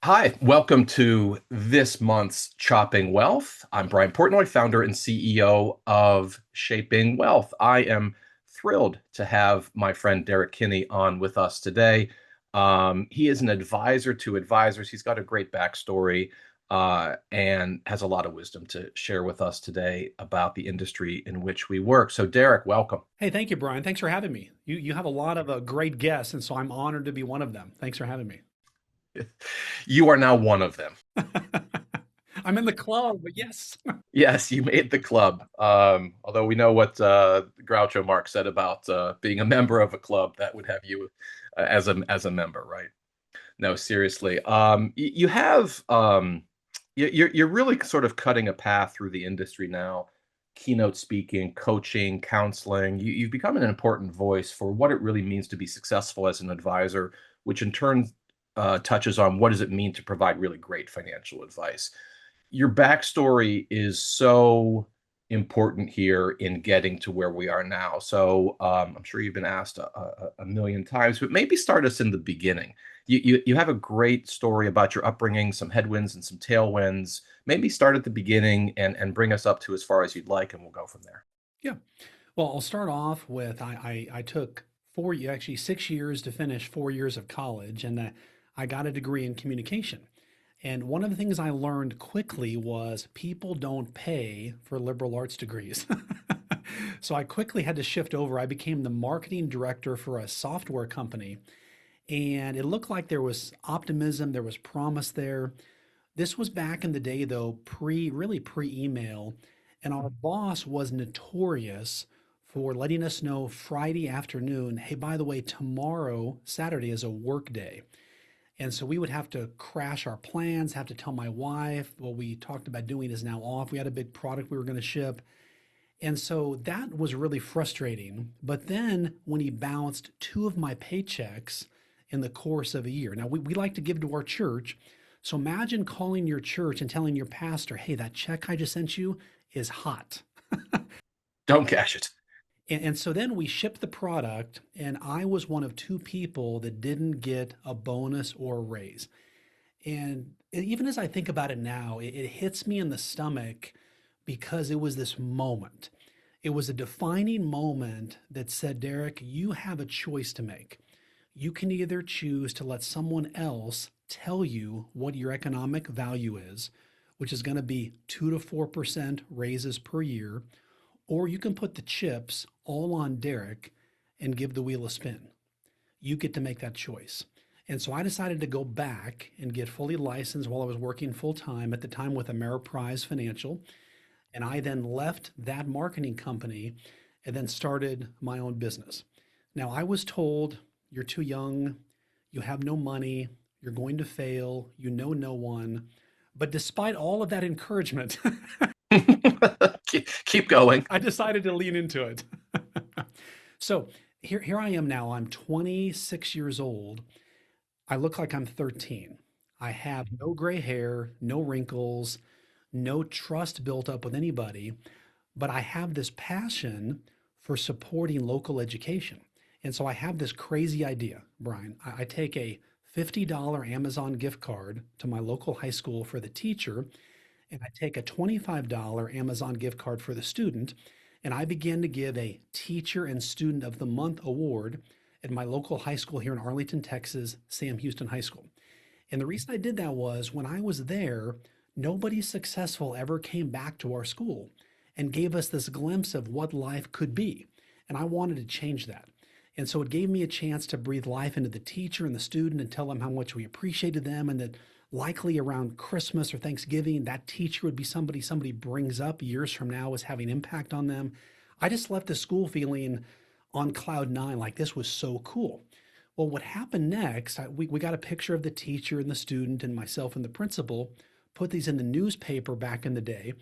Hi, welcome to this month's Chopping Wealth. I'm Brian Portnoy, founder and CEO of Shaping Wealth. I am thrilled to have my friend Derrick Kinney on with us today. He is an advisor to advisors. He's got a great backstory and has a lot of wisdom to share with us today about the industry in which we work. So, Derrick, welcome. Hey, thank you, Brian. Thanks for having me. You have a lot of great guests, and so I'm honored to be one of them. Thanks for having me. You are now one of them. I'm in the club, but yes. Yes, you made the club. Although we know what Groucho Marx said about being a member of a club that would have you as a member, right? No, seriously. You have you're really sort of cutting a path through the industry now, keynote speaking, coaching, counseling. You've become an important voice for what it really means to be successful as an advisor, which in turn touches on what does it mean to provide really great financial advice. Your backstory is so important here in getting to where we are now. So I'm sure you've been asked a million times, but maybe start us in the beginning. You have a great story about your upbringing, some headwinds and some tailwinds. Maybe start at the beginning and bring us up to as far as you'd like, and we'll go from there. Yeah. Well, I'll start off with I took actually 6 years to finish 4 years of college, and I got a degree in communication. And one of the things I learned quickly was people don't pay for liberal arts degrees. So I quickly had to shift over. I became the marketing director for a software company, and it looked like there was optimism, there was promise there. This was back in the day, though, really pre email. And our boss was notorious for letting us know Friday afternoon, hey, by the way, tomorrow, Saturday, is a work day. And so we would have to crash our plans, have to tell my wife what we talked about doing is now off. We had a big product we were going to ship. And so that was really frustrating. But then when he bounced two of my paychecks in the course of a year, now we like to give to our church. So imagine calling your church and telling your pastor, hey, that check I just sent you is hot. Don't cash it. And so then we shipped the product, and I was one of two people that didn't get a bonus or a raise. And even as I think about it now, it hits me in the stomach because it was this moment. It was a defining moment that said, Derrick, you have a choice to make. You can either choose to let someone else tell you what your economic value is, which is going to be 2 to 4% raises per year, or you can put the chips all on Derrick and give the wheel a spin. You get to make that choice. And so I decided to go back and get fully licensed while I was working full time at the time with Ameriprise Financial. And I then left that marketing company and then started my own business. Now, I was told, you're too young, you have no money, you're going to fail, you know no one. But despite all of that encouragement, Keep going. I decided to lean into it. So here I am now. I'm 26 years old. I look like I'm 13. I have no gray hair, no wrinkles, no trust built up with anybody, but I have this passion for supporting local education. And so I have this crazy idea, Brian. I take a $50 Amazon gift card to my local high school for the teacher, and I take a $25 Amazon gift card for the student, and I began to give a Teacher and Student of the Month award at my local high school here in Arlington, Texas, Sam Houston High School. And the reason I did that was when I was there, nobody successful ever came back to our school and gave us this glimpse of what life could be. And I wanted to change that. And so it gave me a chance to breathe life into the teacher and the student and tell them how much we appreciated them, and that likely around Christmas or Thanksgiving, that teacher would be somebody brings up years from now as having impact on them. I just left the school feeling on cloud nine, like this was so cool. Well, what happened next, we got a picture of the teacher and the student and myself and the principal, put these in the newspaper back in the day.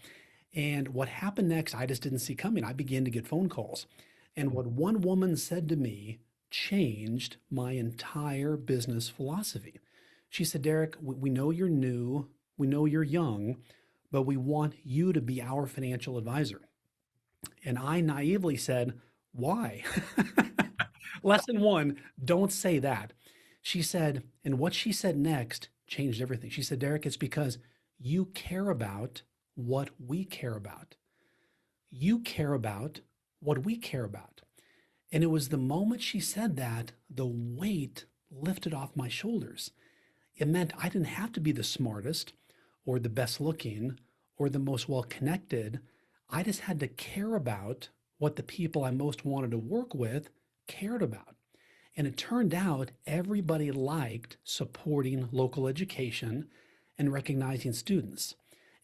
And what happened next, I just didn't see coming. I began to get phone calls. And what one woman said to me changed my entire business philosophy. She said, Derrick, we know you're new, we know you're young, but we want you to be our financial advisor. And I naively said, why? Lesson one, don't say that. She said, and what she said next changed everything. She said, Derrick, it's because you care about what we care about. You care about what we care about. And it was the moment she said that, the weight lifted off my shoulders. It meant I didn't have to be the smartest or the best looking or the most well connected. I just had to care about what the people I most wanted to work with cared about. And it turned out everybody liked supporting local education and recognizing students.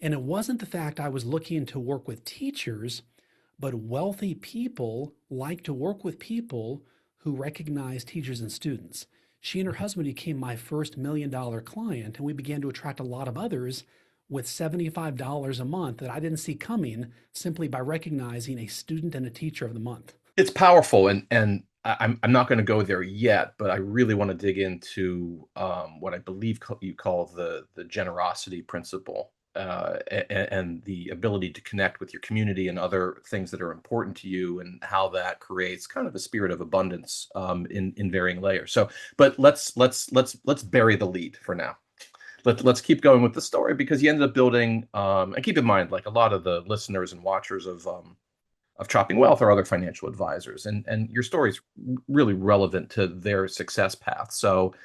And it wasn't the fact I was looking to work with teachers, but wealthy people like to work with people who recognize teachers and students. She and her husband became my first $1 million client, and we began to attract a lot of others with $75 a month that I didn't see coming simply by recognizing a student and a teacher of the month. It's powerful, and I'm not going to go there yet, but I really want to dig into what I believe you call the generosity principle, and the ability to connect with your community and other things that are important to you, and how that creates kind of a spirit of abundance in varying layers. So, but let's bury the lead for now. Let's keep going with the story, because you ended up building, and keep in mind, like a lot of the listeners and watchers of Chopping Wealth or other financial advisors, and your story is really relevant to their success path. So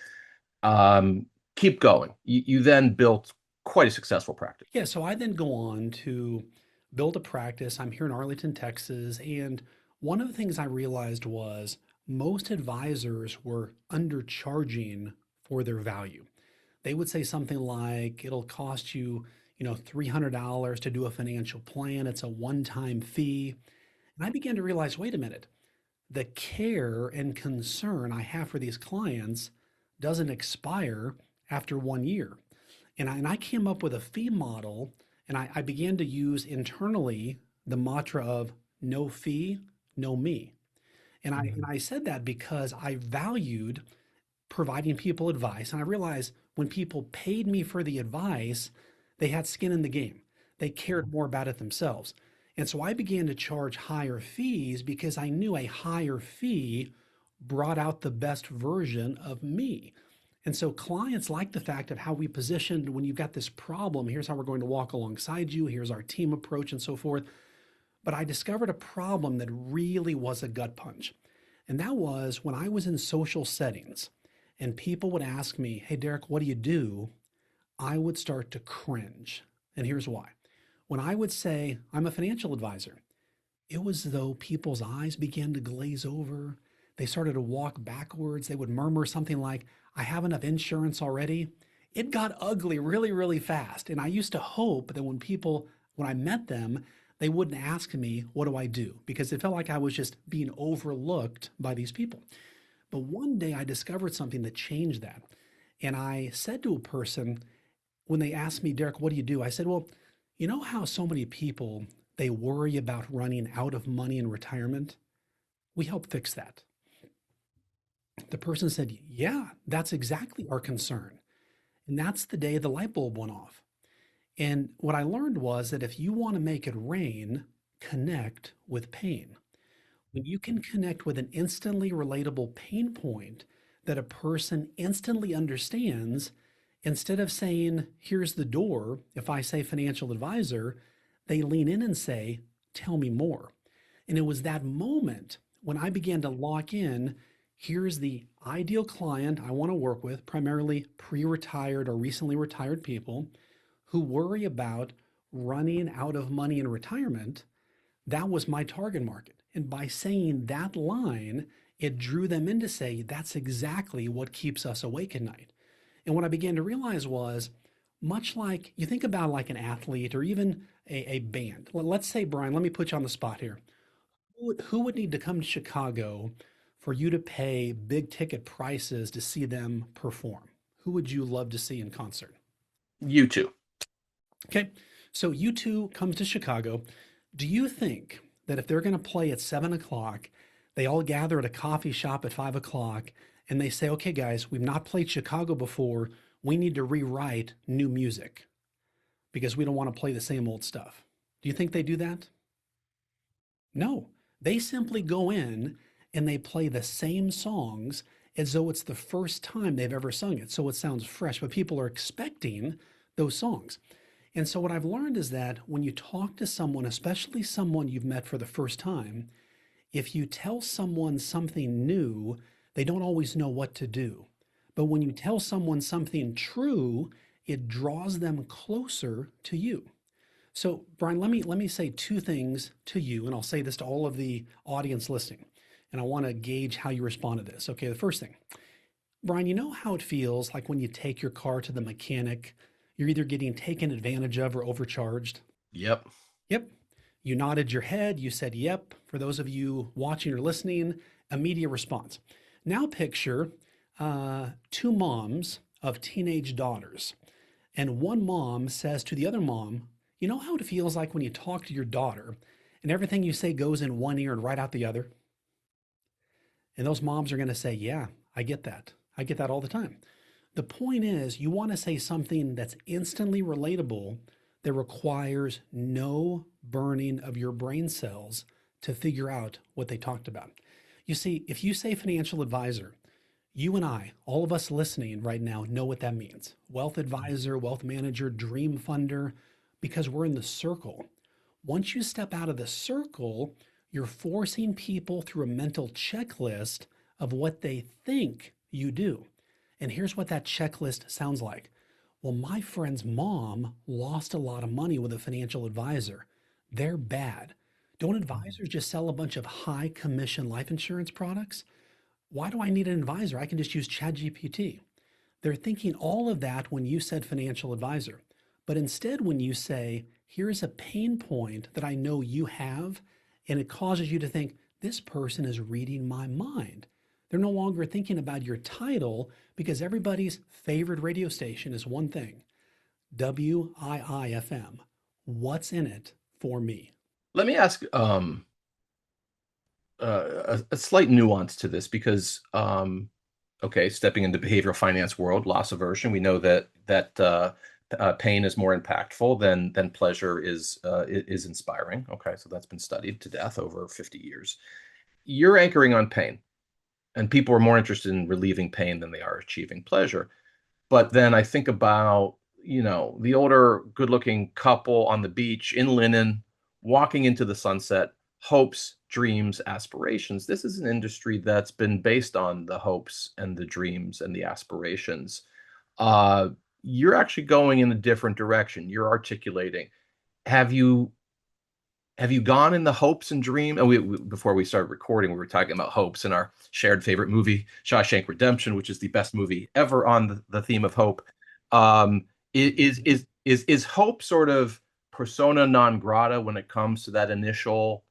keep going. You then built quite a successful practice. Yeah, so I then go on to build a practice. I'm here in Arlington, Texas, and one of the things I realized was most advisors were undercharging for their value. They would say something like, it'll cost you, $300 to do a financial plan. It's a one-time fee. And I began to realize, wait a minute, the care and concern I have for these clients doesn't expire after 1 year. And I came up with a fee model, and I began to use internally the mantra of no fee, no me. And I said that because I valued providing people advice. And I realized when people paid me for the advice, they had skin in the game. They cared more about it themselves. And so I began to charge higher fees because I knew a higher fee brought out the best version of me. And so clients like the fact of how we positioned when you've got this problem, here's how we're going to walk alongside you, here's our team approach, and so forth. But I discovered a problem that really was a gut punch. And that was when I was in social settings and people would ask me, hey, Derrick, what do you do? I would start to cringe. And here's why. When I would say, I'm a financial advisor, it was as though people's eyes began to glaze over. They started to walk backwards. They would murmur something like, I have enough insurance already. It got ugly really, really fast. And I used to hope that when I met them, they wouldn't ask me, what do I do? Because it felt like I was just being overlooked by these people. But one day I discovered something that changed that. And I said to a person, when they asked me, Derrick, what do you do? I said, well, you know how so many people, they worry about running out of money in retirement? We help fix that. The person said, yeah, that's exactly our concern. And that's the day the light bulb went off. And what I learned was that if you want to make it rain, connect with pain. When you can connect with an instantly relatable pain point that a person instantly understands, instead of saying, here's the door, if I say financial advisor, they lean in and say, tell me more. And it was that moment when I began to lock in, here's the ideal client I want to work with, primarily pre-retired or recently retired people who worry about running out of money in retirement. That was my target market. And by saying that line, it drew them in to say, that's exactly what keeps us awake at night. And what I began to realize was, much like you think about like an athlete or even a band. Let's say, Brian, let me put you on the spot here. Who would need to come to Chicago for you to pay big ticket prices to see them perform? Who would you love to see in concert? You too. Okay, so U2 comes to Chicago. Do you think that if they're going to play at 7 o'clock, they all gather at a coffee shop at 5 o'clock and they say, okay, guys, we've not played Chicago before. We need to rewrite new music because we don't want to play the same old stuff? Do you think they do that? No, they simply go in and they play the same songs as though it's the first time they've ever sung it. So it sounds fresh, but people are expecting those songs. And so what I've learned is that when you talk to someone, especially someone you've met for the first time, if you tell someone something new, they don't always know what to do. But when you tell someone something true, it draws them closer to you. So, Brian, let me say two things to you, and I'll say this to all of the audience listening. And I want to gauge how you respond to this. Okay, the first thing, Brian, you know how it feels like when you take your car to the mechanic, you're either getting taken advantage of or overcharged? Yep. Yep. You nodded your head, you said yep. For those of you watching or listening, immediate response. Now picture two moms of teenage daughters, and one mom says to the other mom, you know how it feels like when you talk to your daughter and everything you say goes in one ear and right out the other? And those moms are going to say, yeah, I get that. I get that all the time. The point is, you want to say something that's instantly relatable that requires no burning of your brain cells to figure out what they talked about. You see, if you say financial advisor, you and I, all of us listening right now, know what that means. Wealth advisor, wealth manager, dream funder, because we're in the circle. Once you step out of the circle, you're forcing people through a mental checklist of what they think you do. And here's what that checklist sounds like. Well, my friend's mom lost a lot of money with a financial advisor. They're bad. Don't advisors just sell a bunch of high commission life insurance products? Why do I need an advisor? I can just use ChatGPT. They're thinking all of that when you said financial advisor. But instead, when you say, here's a pain point that I know you have, and it causes you to think, this person is reading my mind. They're no longer thinking about your title because everybody's favorite radio station is one thing, WIIFM. What's in it for me? Let me ask a slight nuance to this because okay, stepping into behavioral finance world, loss aversion, we know that pain is more impactful than pleasure is inspiring. Okay, so that's been studied to death over 50 years. You're anchoring on pain, and people are more interested in relieving pain than they are achieving pleasure. But then I think about, the older, good-looking couple on the beach in linen, walking into the sunset, hopes, dreams, aspirations. This is an industry that's been based on the hopes and the dreams and the aspirations. Uh, you're actually going in a different direction. You're articulating. Have you have you gone in the hopes and dream? And before we started recording, we were talking about hopes and our shared favorite movie, Shawshank Redemption, which is the best movie ever on the theme of hope. Is hope sort of persona non grata when it comes to that initial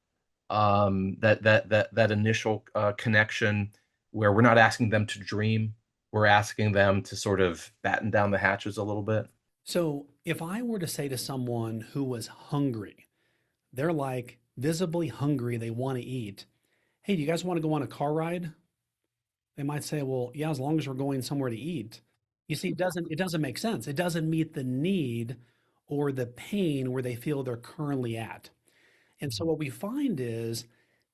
that initial connection where we're not asking them to dream, we're asking them to sort of batten down the hatches a little bit? So, if I were to say to someone who was hungry, they're like visibly hungry, they want to eat. Hey, do you guys want to go on a car ride? They might say, well, yeah, as long as we're going somewhere to eat. You see, it doesn't make sense. It doesn't meet the need or the pain where they feel they're currently at. And so what we find is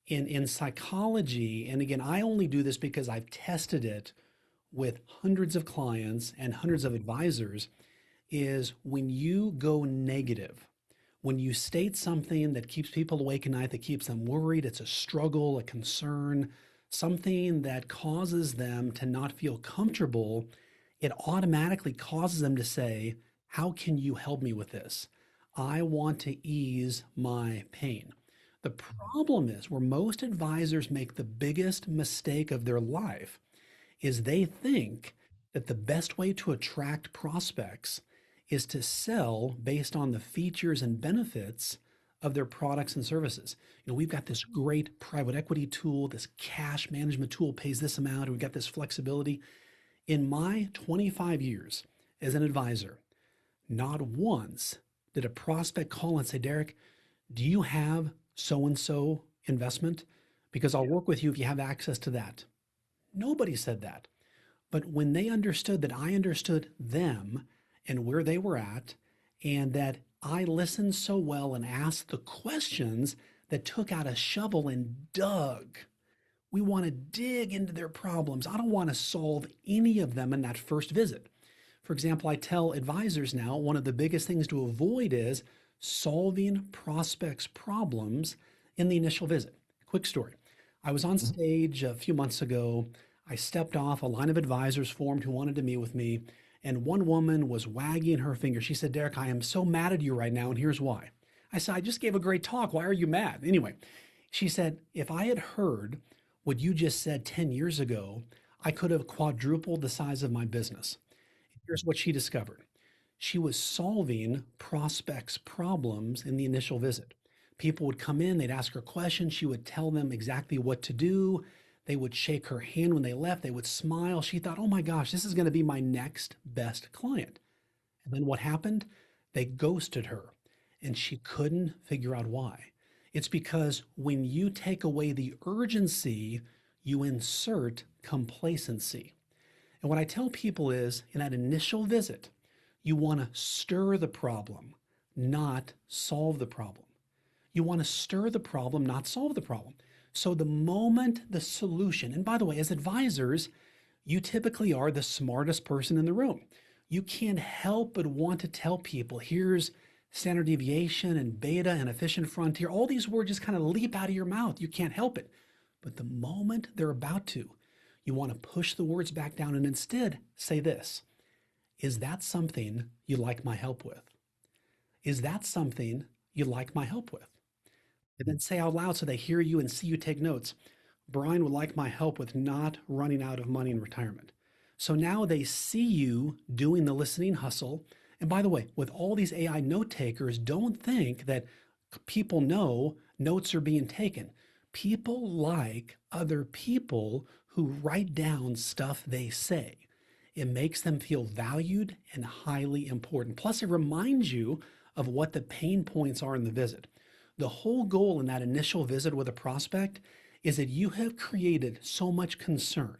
in psychology, and again, I only do this because I've tested it with hundreds of clients and hundreds of advisors, is when you go negative, when you state something that keeps people awake at night, that keeps them worried, it's a struggle, a concern, something that causes them to not feel comfortable, it automatically causes them to say, how can you help me with this? I want to ease my pain. The problem is where most advisors make the biggest mistake of their life is they think that the best way to attract prospects is to sell based on the features and benefits of their products and services. We've got this great private equity tool, this cash management tool pays this amount, and we've got this flexibility. In my 25 years as an advisor, not once did a prospect call and say, Derrick, do you have so and so investment? Because I'll work with you if you have access to that. Nobody said that. But when they understood that I understood them and where they were at, and that I listened so well and asked the questions that took out a shovel and dug, We want to dig into their problems. I don't want to solve any of them in that first visit. For example, I tell advisors now one of the biggest things to avoid is solving prospects' problems in the initial visit. Quick story. I was on stage a few months ago. I stepped off. A line of advisors formed who wanted to meet with me. And one woman was wagging her finger. She said, Derrick, I am so mad at you right now, and here's why. I said, I just gave a great talk. Why are you mad? Anyway, she said, if I had heard what you just said 10 years ago, I could have quadrupled the size of my business. Here's what she discovered. She was solving prospects' problems in the initial visit. People would come in, they'd ask her questions, she would tell them exactly what to do. They would shake her hand when they left, they would smile. She thought, oh my gosh, this is going to be my next best client. And then what happened? They ghosted her, and she couldn't figure out why. It's because when you take away the urgency, you insert complacency. And what I tell people is in that initial visit, you want to stir the problem, not solve the problem. You want to stir the problem, not solve the problem. So the moment the solution, and by the way, as advisors, you typically are the smartest person in the room. You can't help but want to tell people, here's standard deviation and beta and efficient frontier. All these words just kind of leap out of your mouth. You can't help it. But the moment they're about to, you want to push the words back down and instead say this. Is that something you'd like my help with? Is that something you'd like my help with? And then say out loud so they hear you and see you take notes. Brian would like my help with not running out of money in retirement. So now they see you doing the listening hustle. And by the way, with all these AI note takers, don't think that people know notes are being taken. People like other people who write down stuff they say. It makes them feel valued and highly important. Plus, it reminds you of what the pain points are in the visit. The whole goal in that initial visit with a prospect is that you have created so much concern.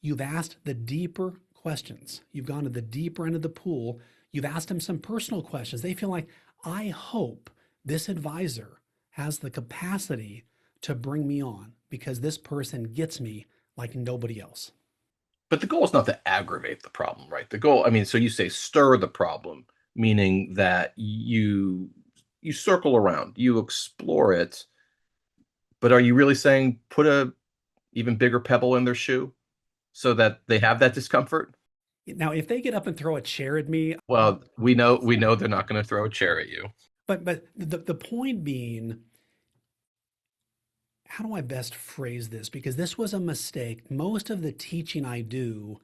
You've asked the deeper questions. You've gone to the deeper end of the pool. You've asked them some personal questions. They feel like, I hope this advisor has the capacity to bring me on because this person gets me like nobody else. But the goal is not to aggravate the problem, right? The goal, I mean, so you say stir the problem, meaning that you circle around, you explore it, but are you really saying put a even bigger pebble in their shoe so that they have that discomfort? Now, if they get up and throw a chair at me, Well, we know they're not going to throw a chair at you. but the point being, how do I best phrase this? Because this was a mistake. Most of the teaching I do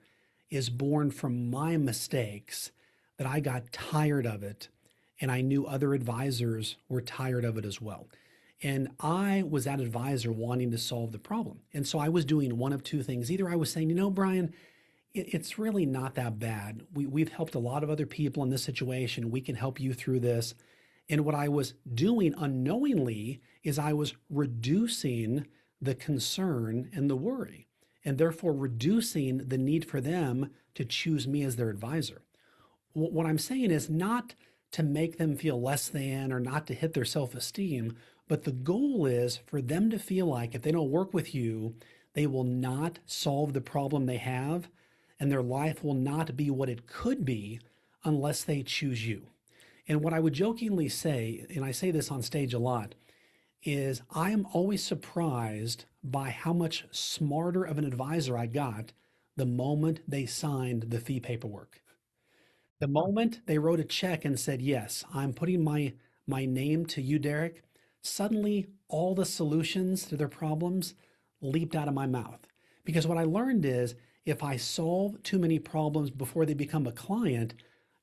is born from my mistakes that I got tired of it. And I knew other advisors were tired of it as well. And I was that advisor wanting to solve the problem. And so I was doing one of two things. Either I was saying, Brian, it's really not that bad. We've helped a lot of other people in this situation. We can help you through this. And what I was doing unknowingly is I was reducing the concern and the worry, and therefore reducing the need for them to choose me as their advisor. What I'm saying is not to make them feel less than or not to hit their self esteem, but the goal is for them to feel like if they don't work with you, they will not solve the problem they have, and their life will not be what it could be unless they choose you. And what I would jokingly say, and I say this on stage a lot, is I am always surprised by how much smarter of an advisor I got the moment they signed the fee paperwork. The moment they wrote a check and said, yes, I'm putting my name to you, Derrick, suddenly all the solutions to their problems leaped out of my mouth. Because what I learned is if I solve too many problems before they become a client,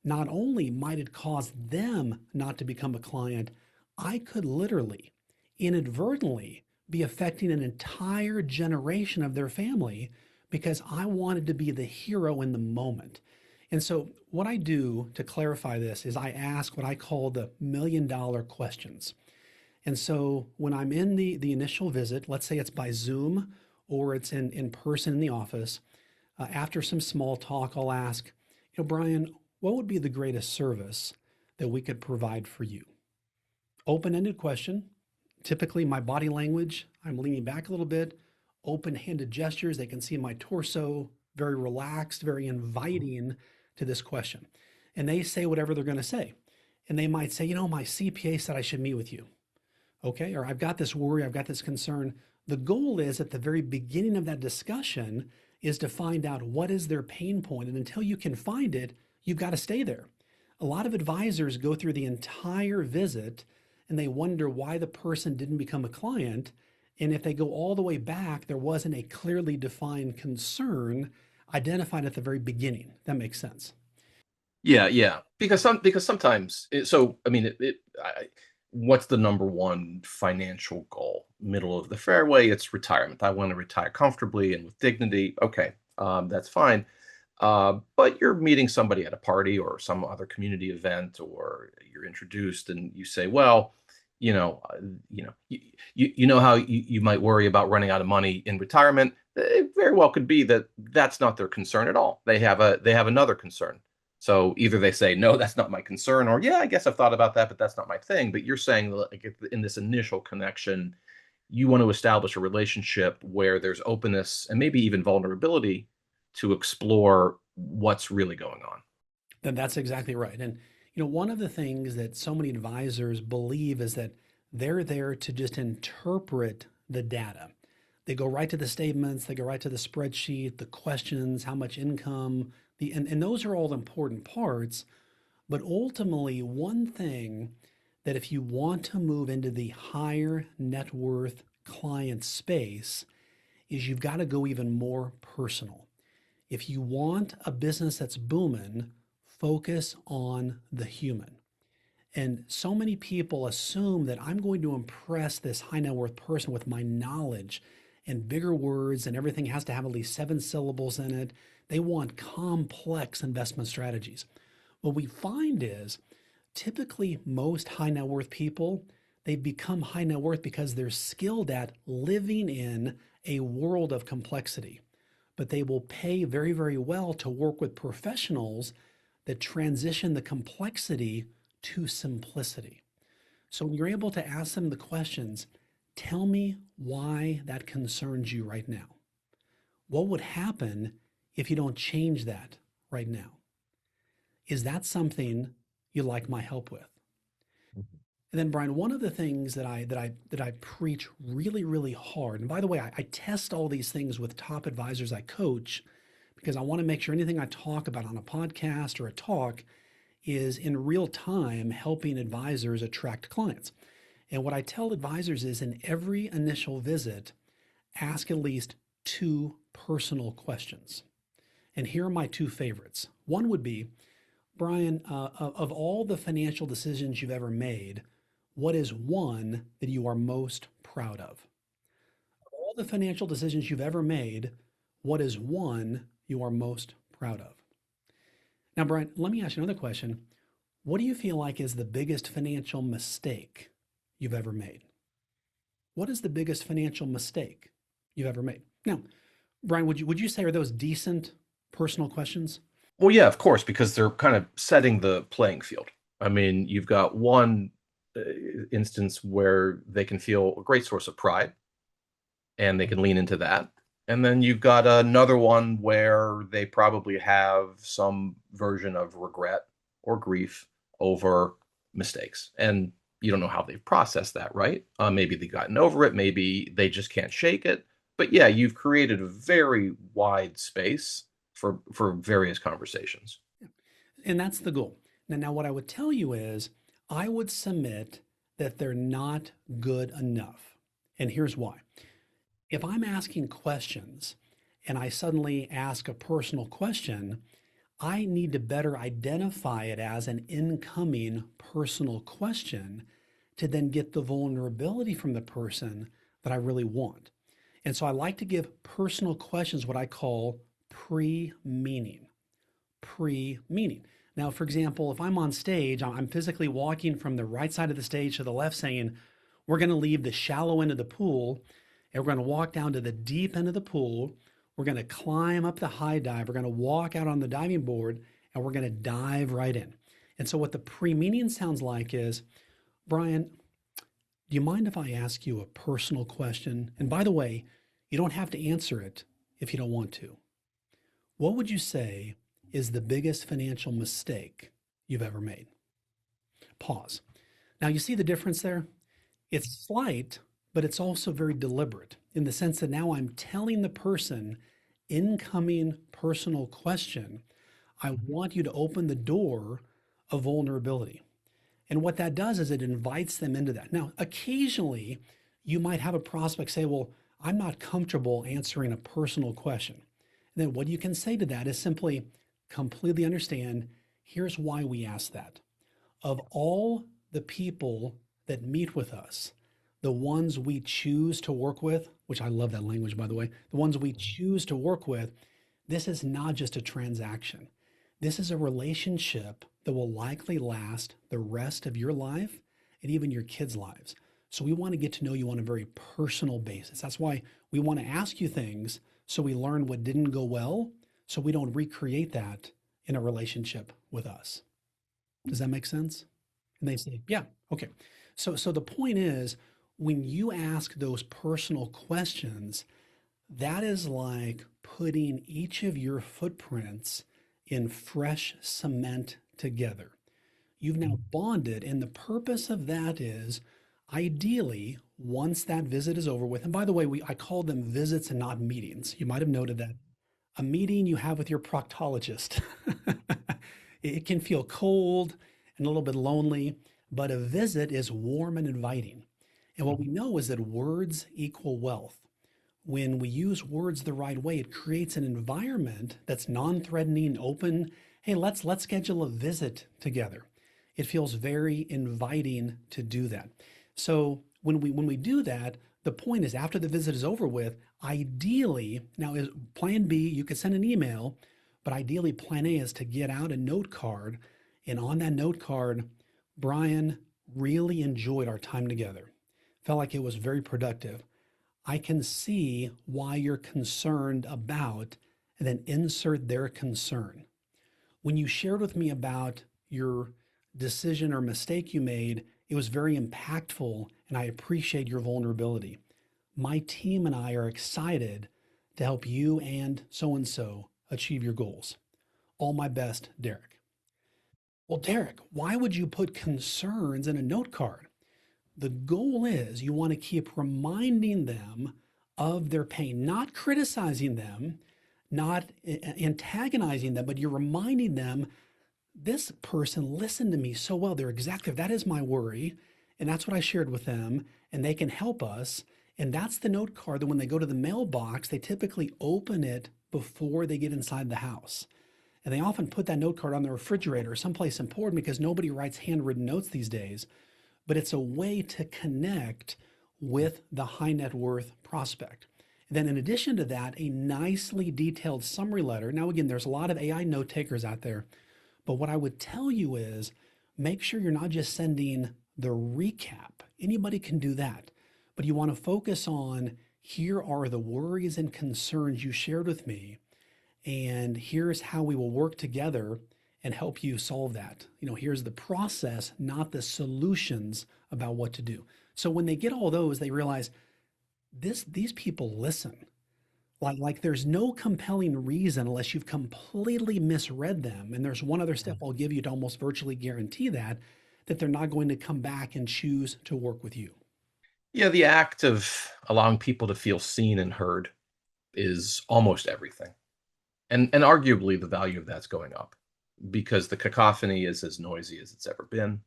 not only might it cause them not to become a client, I could literally, inadvertently, be affecting an entire generation of their family because I wanted to be the hero in the moment. And so, what I do to clarify this is I ask what I call the $1,000,000 questions. And so, when I'm in the initial visit, let's say it's by Zoom or it's in person in the office, after some small talk, I'll ask, Brian, what would be the greatest service that we could provide for you? Open ended question. Typically, my body language, I'm leaning back a little bit. open-handed gestures. They can see my torso, very relaxed, very inviting to this question. And they say whatever they're going to say. And they might say, my CPA said I should meet with you. Okay. Or I've got this worry, I've got this concern. The goal is at the very beginning of that discussion is to find out what is their pain point. And until you can find it, you've got to stay there. A lot of advisors go through the entire visit and they wonder why the person didn't become a client. And if they go all the way back, there wasn't a clearly defined concern identified at the very beginning. That makes sense. Yeah, yeah. Because sometimes I mean what's the number one financial goal? Middle of the fairway, it's retirement. I want to retire comfortably and with dignity. Okay, that's fine. But you're meeting somebody at a party or some other community event, or you're introduced, and you say, "Well, you know, you know how you might worry about running out of money in retirement. It very well could be that that's not their concern at all. They have another concern. So either they say, no, that's not my concern, or yeah, I guess I've thought about that, but that's not my thing. But you're saying like in this initial connection, you want to establish a relationship where there's openness and maybe even vulnerability to explore what's really going on. Then that's exactly right. And one of the things that so many advisors believe is that they're there to just interpret the data. They go right to the statements, they go right to the spreadsheet, the questions, how much income, and those are all important parts. But ultimately, one thing that if you want to move into the higher net worth client space is you've got to go even more personal. If you want a business that's booming, focus on the human. And so many people assume that I'm going to impress this high net worth person with my knowledge and bigger words, and everything has to have at least 7 syllables in it. They want complex investment strategies. What we find is typically most high net worth people, they become high net worth because they're skilled at living in a world of complexity. But they will pay very, very well to work with professionals that transition the complexity to simplicity. So when you're able to ask them the questions, tell me why that concerns you right now. What would happen if you don't change that right now? Is that something you'd like my help with? And then, Brian, one of the things that I preach really, really hard, and by the way, I test all these things with top advisors I coach because I want to make sure anything I talk about on a podcast or a talk is in real time helping advisors attract clients. And what I tell advisors is in every initial visit, ask at least 2 personal questions. And here are my 2 favorites. One would be, Brian, of all the financial decisions you've ever made, what is one that you are most proud of? Of all the financial decisions you've ever made, what is one you are most proud of? Now, Brian, let me ask you another question. What do you feel like is the biggest financial mistake you've ever made? What is the biggest financial mistake you've ever made? Now, Brian, would you say are those decent personal questions? Well, yeah, of course, because they're kind of setting the playing field. I mean, you've got one uh, instance where they can feel a great source of pride and they can lean into that. And then you've got another one where they probably have some version of regret or grief over mistakes. And you don't know how they've processed that, right? Maybe they've gotten over it. Maybe they just can't shake it. But yeah, you've created a very wide space for various conversations. And that's the goal. Now, what I would tell you is I would submit that they're not good enough. And here's why. If I'm asking questions and I suddenly ask a personal question, I need to better identify it as an incoming personal question to then get the vulnerability from the person that I really want. And so I like to give personal questions what I call pre-meaning. Pre-meaning. Now, for example, if I'm on stage, I'm physically walking from the right side of the stage to the left saying, we're going to leave the shallow end of the pool and we're going to walk down to the deep end of the pool. We're going to climb up the high dive. We're going to walk out on the diving board and we're going to dive right in. And so what the pre-meaning sounds like is, Brian, do you mind if I ask you a personal question? And by the way, You don't have to answer it if you don't want to. What would you say is the biggest financial mistake you've ever made? Pause. Now, you see the difference there? It's slight, but it's also very deliberate in the sense that now I'm telling the person incoming personal question, I want you to open the door of vulnerability. And what that does is it invites them into that. Now, occasionally you might have a prospect say, well, I'm not comfortable answering a personal question. And then what you can say to that is simply completely understand, here's why we ask that. Of all the people that meet with us, the ones we choose to work with, which I love that language, by the way, the ones we choose to work with, this is not just a transaction. This is a relationship that will likely last the rest of your life and even your kids' lives. So we want to get to know you on a very personal basis. That's why we want to ask you things so we learn what didn't go well, so we don't recreate that in a relationship with us. Does that make sense? And they say, yeah, okay. So the point is, when you ask those personal questions, that is like putting each of your footprints in fresh cement together. You've now bonded, and the purpose of that is ideally, once that visit is over with, and by the way, I call them visits and not meetings. You might have noted that a meeting you have with your proctologist. It can feel cold and a little bit lonely, but a visit is warm and inviting. And what we know is that words equal wealth. When we use words the right way, it creates an environment that's non-threatening, open. Hey, let's schedule a visit together. It feels very inviting to do that. So when we do that, the point is after the visit is over with, ideally, now is plan B, you could send an email, but ideally plan A is to get out a note card. And on that note card, Brian, really enjoyed our time together. Felt like it was very productive. I can see why you're concerned about, and then insert their concern. When you shared with me about your decision or mistake you made, it was very impactful, and I appreciate your vulnerability. My team and I are excited to help you and so achieve your goals. All my best, Derrick. Well, Derrick, why would you put concerns in a note card? The goal is you want to keep reminding them of their pain, not criticizing them, not antagonizing them, but you're reminding them this person listened to me so well. They're exactly, that is my worry. And that's what I shared with them. And they can help us. And that's the note card that when they go to the mailbox, they typically open it before they get inside the house. And they often put that note card on the refrigerator or someplace important because nobody writes handwritten notes these days. But it's a way to connect with the high net worth prospect. And then in addition to that, a nicely detailed summary letter. Now, again, there's a lot of AI note takers out there, but what I would tell you is make sure you're not just sending the recap. Anybody can do that, but you want to focus on here are the worries and concerns you shared with me, and here's how we will work together and help you solve that. Here's the process, not the solutions about what to do. So when they get all those, they realize these people listen. Like there's no compelling reason unless you've completely misread them. And there's one other step I'll give you to almost virtually guarantee that they're not going to come back and choose to work with you. Yeah, the act of allowing people to feel seen and heard is almost everything. And arguably the value of that's going up because the cacophony is as noisy as it's ever been.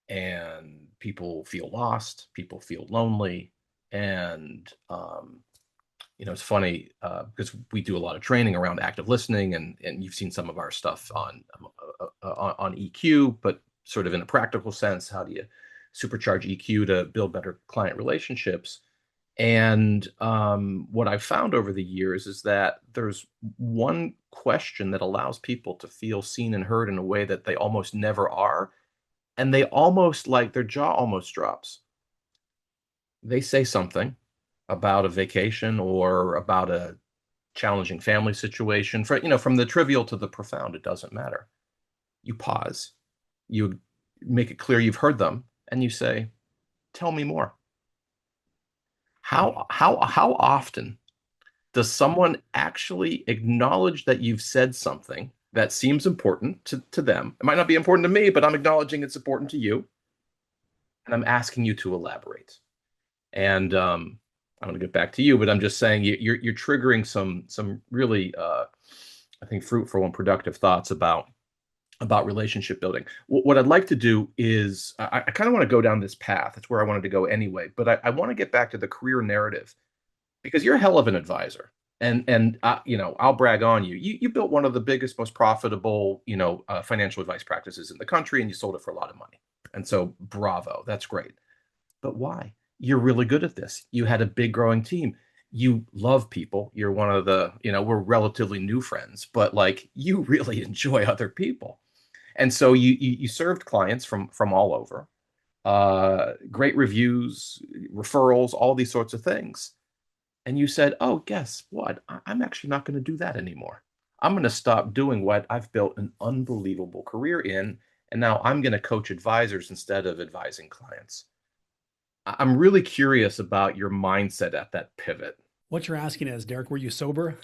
And people feel lost, people feel lonely. And it's funny because we do a lot of training around active listening, and you've seen some of our stuff on EQ, but sort of in a practical sense, how do you supercharge EQ to build better client relationships? And what I've found over the years is that there's one question that allows people to feel seen and heard in a way that they almost never are, and they almost like their jaw almost drops. They say something about a vacation or about a challenging family situation, from the trivial to the profound, it doesn't matter. You pause, you make it clear you've heard them, and you say, tell me more. How often does someone actually acknowledge that you've said something that seems important to them? It might not be important to me, but I'm acknowledging it's important to you, and I'm asking you to elaborate. And I'm going to get back to you, but I'm just saying you're triggering some really I think fruitful and productive thoughts about relationship building. What I'd like to do is I kind of want to go down this path. It's where I wanted to go anyway, but I want to get back to the career narrative because you're a hell of an advisor. And I'll brag on you. You built one of the biggest, most profitable, financial advice practices in the country, and you sold it for a lot of money. And so, bravo, that's great. But why? You're really good at this. You had a big growing team. You love people. You're one of the, we're relatively new friends, but like you really enjoy other people. And so you served clients from all over, great reviews, referrals, all these sorts of things. And you said, "Oh, guess what? I'm actually not going to do that anymore. I'm going to stop doing what I've built an unbelievable career in, and now I'm going to coach advisors instead of advising clients." I'm really curious about your mindset at that pivot. What you're asking is, Derek, were you sober?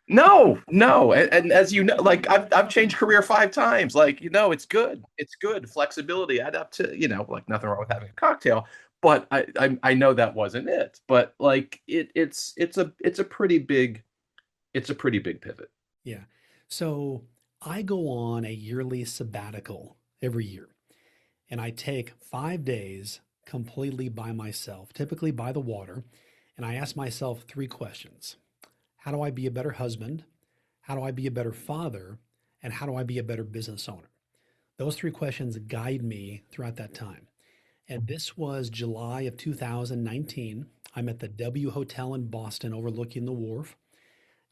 No, no, and as you know, like I've changed career 5 times. Like it's good. It's good. Flexibility. Add up to like nothing wrong with having a cocktail. But I know that wasn't it. But like it's a pretty big pivot. Yeah. So I go on a yearly sabbatical every year, and I take 5 days completely by myself, typically by the water. And I ask myself three questions. How do I be a better husband? How do I be a better father? And how do I be a better business owner? Those three questions guide me throughout that time. And this was July of 2019. I'm at the W Hotel in Boston overlooking the wharf.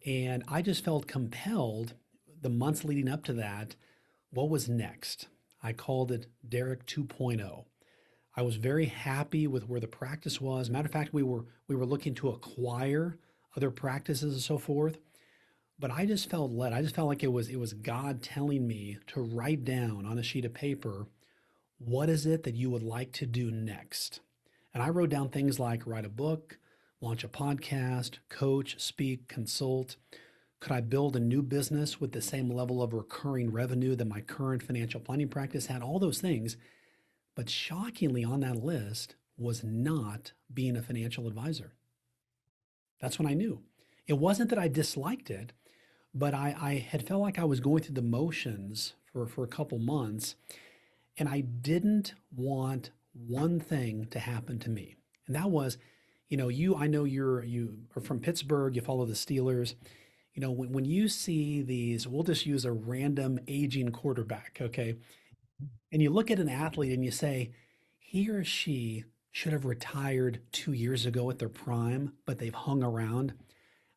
And I just felt compelled the months leading up to that. What was next? I called it Derrick 2.0. I was very happy with where the practice was. Matter of fact, we were looking to acquire other practices and so forth. But I just felt led. I just felt like it was God telling me to write down on a sheet of paper what is it that you would like to do next. And I wrote down things like write a book, launch a podcast, coach, speak, consult. Could I build a new business with the same level of recurring revenue that my current financial planning practice had? All those things. But shockingly, on that list was not being a financial advisor. That's when I knew. It wasn't that I disliked it, but I had felt like I was going through the motions for a couple months, and I didn't want one thing to happen to me. And that was, I know you are from Pittsburgh, you follow the Steelers. When you see these, we'll just use a random aging quarterback, okay? And you look at an athlete and you say, he or she should have retired 2 years ago at their prime, but they've hung around.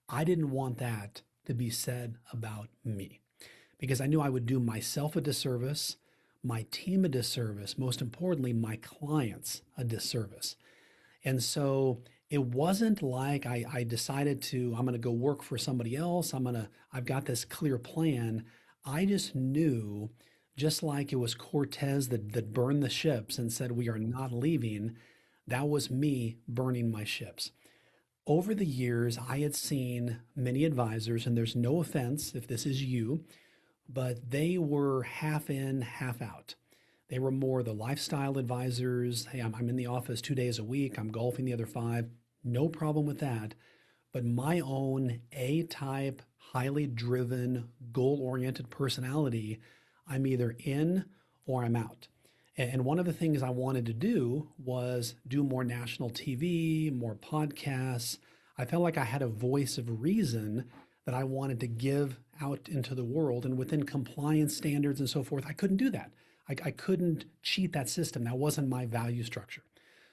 I didn't want that to be said about me because I knew I would do myself a disservice, my team a disservice, most importantly, my clients a disservice. And so it wasn't like I decided I'm going to go work for somebody else. I've got this clear plan. I just knew, just like it was Cortez that burned the ships and said, we are not leaving, that was me burning my ships. Over the years, I had seen many advisors, and there's no offense if this is you, but they were half in, half out. They were more the lifestyle advisors. Hey, I'm in the office 2 days a week. I'm golfing the other five. No problem with that. But my own A type, highly driven, goal oriented personality, I'm either in or I'm out. And one of the things I wanted to do was do more national TV, more podcasts. I felt like I had a voice of reason that I wanted to give out into the world. And within compliance standards and so forth, I couldn't do that. I couldn't cheat that system. That wasn't my value structure.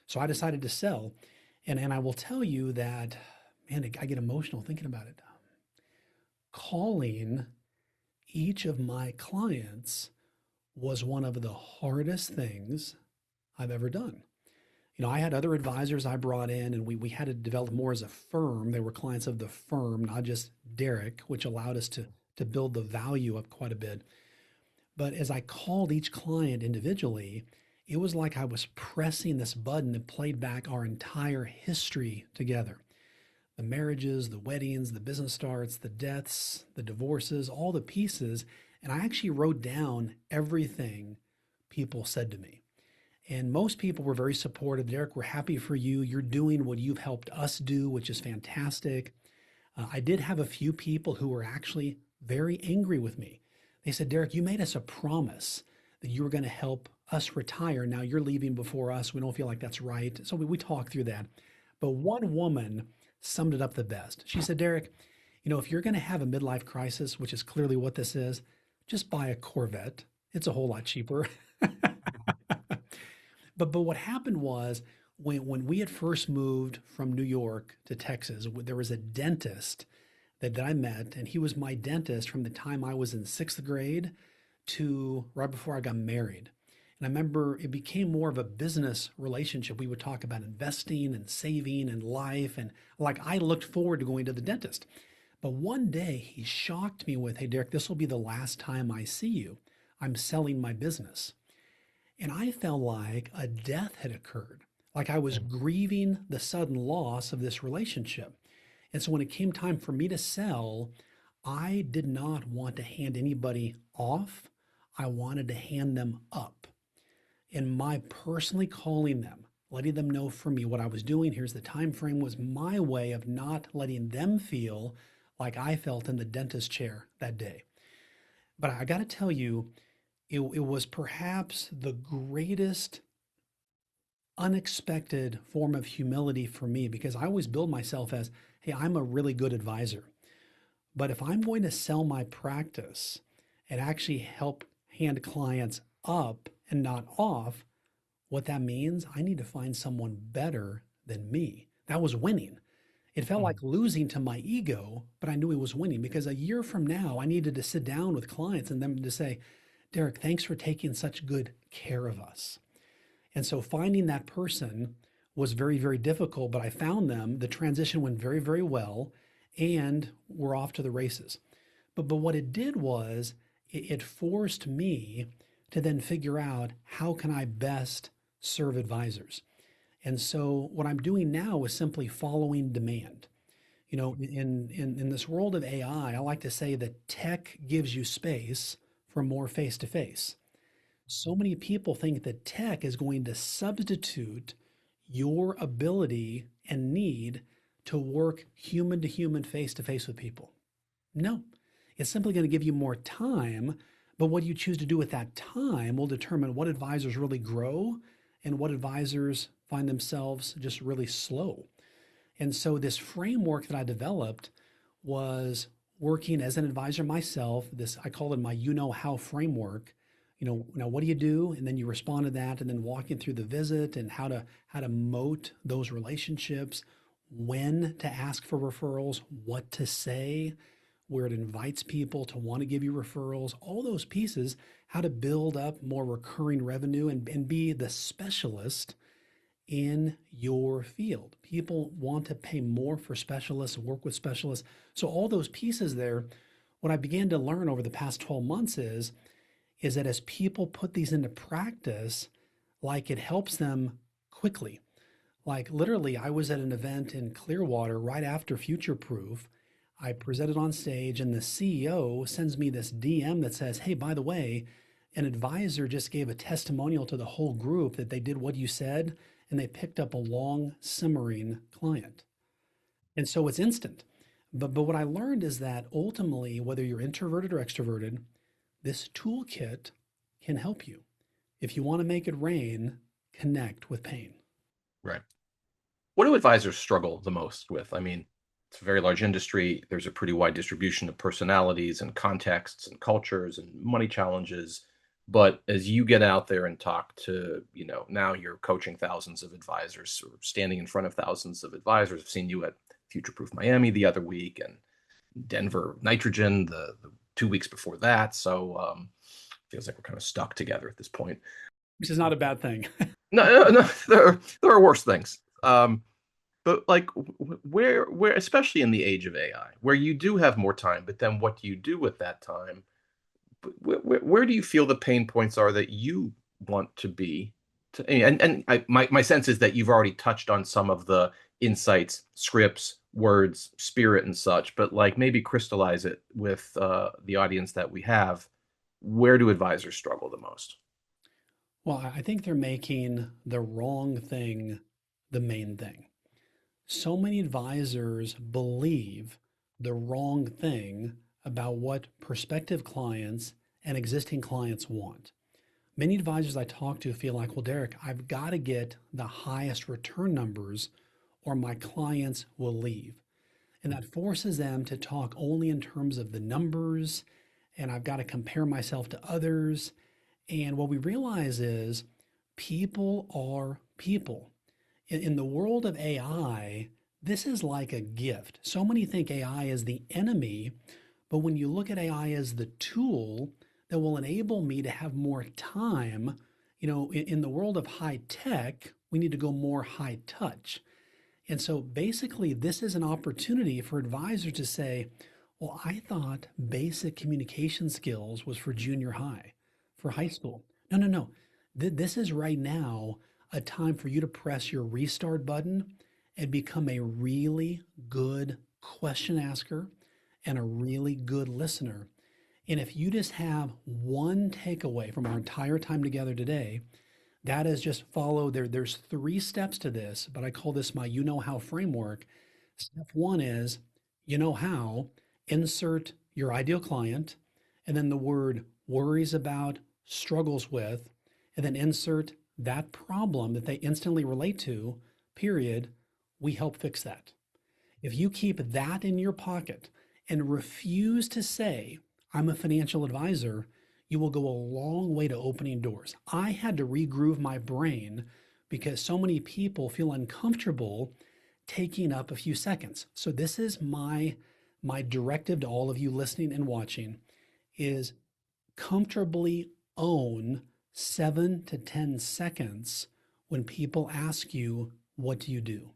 So I decided to sell. And I will tell you that, man, I get emotional thinking about it. Calling each of my clients was one of the hardest things I've ever done. I had other advisors I brought in, and we had to develop more as a firm. They were clients of the firm, not just Derrick, which allowed us to build the value up quite a bit. But as I called each client individually, It was like I was pressing this button that played back our entire history together. The marriages, the weddings, the business starts, the deaths, the divorces, all the pieces. And I actually wrote down everything people said to me. And most people were very supportive. Derrick, we're happy for you. You're doing what you've helped us do, which is fantastic. I did have a few people who were actually very angry with me. They said, Derrick, you made us a promise that you were going to help us retire. Now you're leaving before us. We don't feel like that's right. So we talked through that. But one woman summed it up the best. She said, Derrick, if you're going to have a midlife crisis, which is clearly what this is, just buy a Corvette. It's a whole lot cheaper. But what happened was when we had first moved from New York to Texas, there was a dentist that I met, and he was my dentist from the time I was in sixth grade to right before I got married. And I remember it became more of a business relationship. We would talk about investing and saving and life. And like I looked forward to going to the dentist. But one day he shocked me with, hey, Derrick, this will be the last time I see you. I'm selling my business. And I felt like a death had occurred, like I was grieving the sudden loss of this relationship. And so when it came time for me to sell, I did not want to hand anybody off. I wanted to hand them up. And my personally calling them, letting them know for me what I was doing, here's the time frame, was my way of not letting them feel like I felt in the dentist chair that day. But I got to tell you, it was perhaps the greatest unexpected form of humility for me because I always build myself as, hey, I'm a really good advisor. But if I'm going to sell my practice and actually help hand clients up and not off, what that means, I need to find someone better than me. That was winning. It felt like losing to my ego, but I knew it was winning because a year from now, I needed to sit down with clients and them to say, Derrick, thanks for taking such good care of us. And so finding that person was very, very difficult, but I found them. The transition went very, very well, and we're off to the races. But what it did was it forced me to then figure out how can I best serve advisors. And so what I'm doing now is simply following demand. In this world of AI, I like to say that tech gives you space for more face to face. So many people think that tech is going to substitute your ability and need to work human to human, face to face with people. No, it's simply going to give you more time. But what you choose to do with that time will determine what advisors really grow and what advisors find themselves just really slow. And so, this framework that I developed was working as an advisor myself. I call it my how framework. Now what do you do? And then you respond to that, and then walking through the visit and how to moat those relationships, when to ask for referrals, what to say, where it invites people to want to give you referrals, all those pieces, how to build up more recurring revenue and be the specialist in your field. People want to pay more for specialists, work with specialists. So all those pieces there, what I began to learn over the past 12 months is that as people put these into practice, like it helps them quickly. Like literally, I was at an event in Clearwater right after Future Proof. I presented on stage, and the CEO sends me this DM that says, hey, by the way, an advisor just gave a testimonial to the whole group that they did what you said, and they picked up a long simmering client. And so it's instant. But what I learned is that ultimately, whether you're introverted or extroverted, this toolkit can help you. If you want to make it rain, connect with pain. Right. What do advisors struggle the most with? I mean, it's a very large industry. There's a pretty wide distribution of personalities and contexts and cultures and money challenges. But as you get out there and talk to, now you're coaching thousands of advisors or standing in front of thousands of advisors. I've seen you at Future Proof Miami the other week and Denver Nitrogen the 2 weeks before that. So feels like we're kind of stuck together at this point. Which is not a bad thing. No, there are worse things. But like where, especially in the age of AI, where you do have more time, but then what do you do with that time? Where do you feel the pain points are that you want to be My sense is that you've already touched on some of the insights, scripts, words, spirit, and such, but like maybe crystallize it with the audience that we have. Where do advisors struggle the most? Well, I think they're making the wrong thing the main thing. So many advisors believe the wrong thing about what prospective clients and existing clients want. Many advisors I talk to feel like, well, Derrick, I've got to get the highest return numbers or my clients will leave. And that forces them to talk only in terms of the numbers, and I've got to compare myself to others. And what we realize is people are people. In the world of AI, this is like a gift. So many think AI is the enemy, but when you look at AI as the tool that will enable me to have more time, in the world of high tech, we need to go more high touch. And so basically, this is an opportunity for advisors to say, well, I thought basic communication skills was for junior high, for high school. No, no, no. This is right now a time for you to press your restart button and become a really good question asker and a really good listener. And if you just have one takeaway from our entire time together today, that is just follow there's three steps to this, but I call this my you know how framework. Step one is you know how, insert your ideal client, and then the word worries about, struggles with, and then insert that problem that they instantly relate to, period. We help fix that. If you keep that in your pocket and refuse to say, I'm a financial advisor, you will go a long way to opening doors. I had to regroove my brain because so many people feel uncomfortable taking up a few seconds. So this is my directive to all of you listening and watching is comfortably own 7 to 10 seconds when people ask you, what do you do?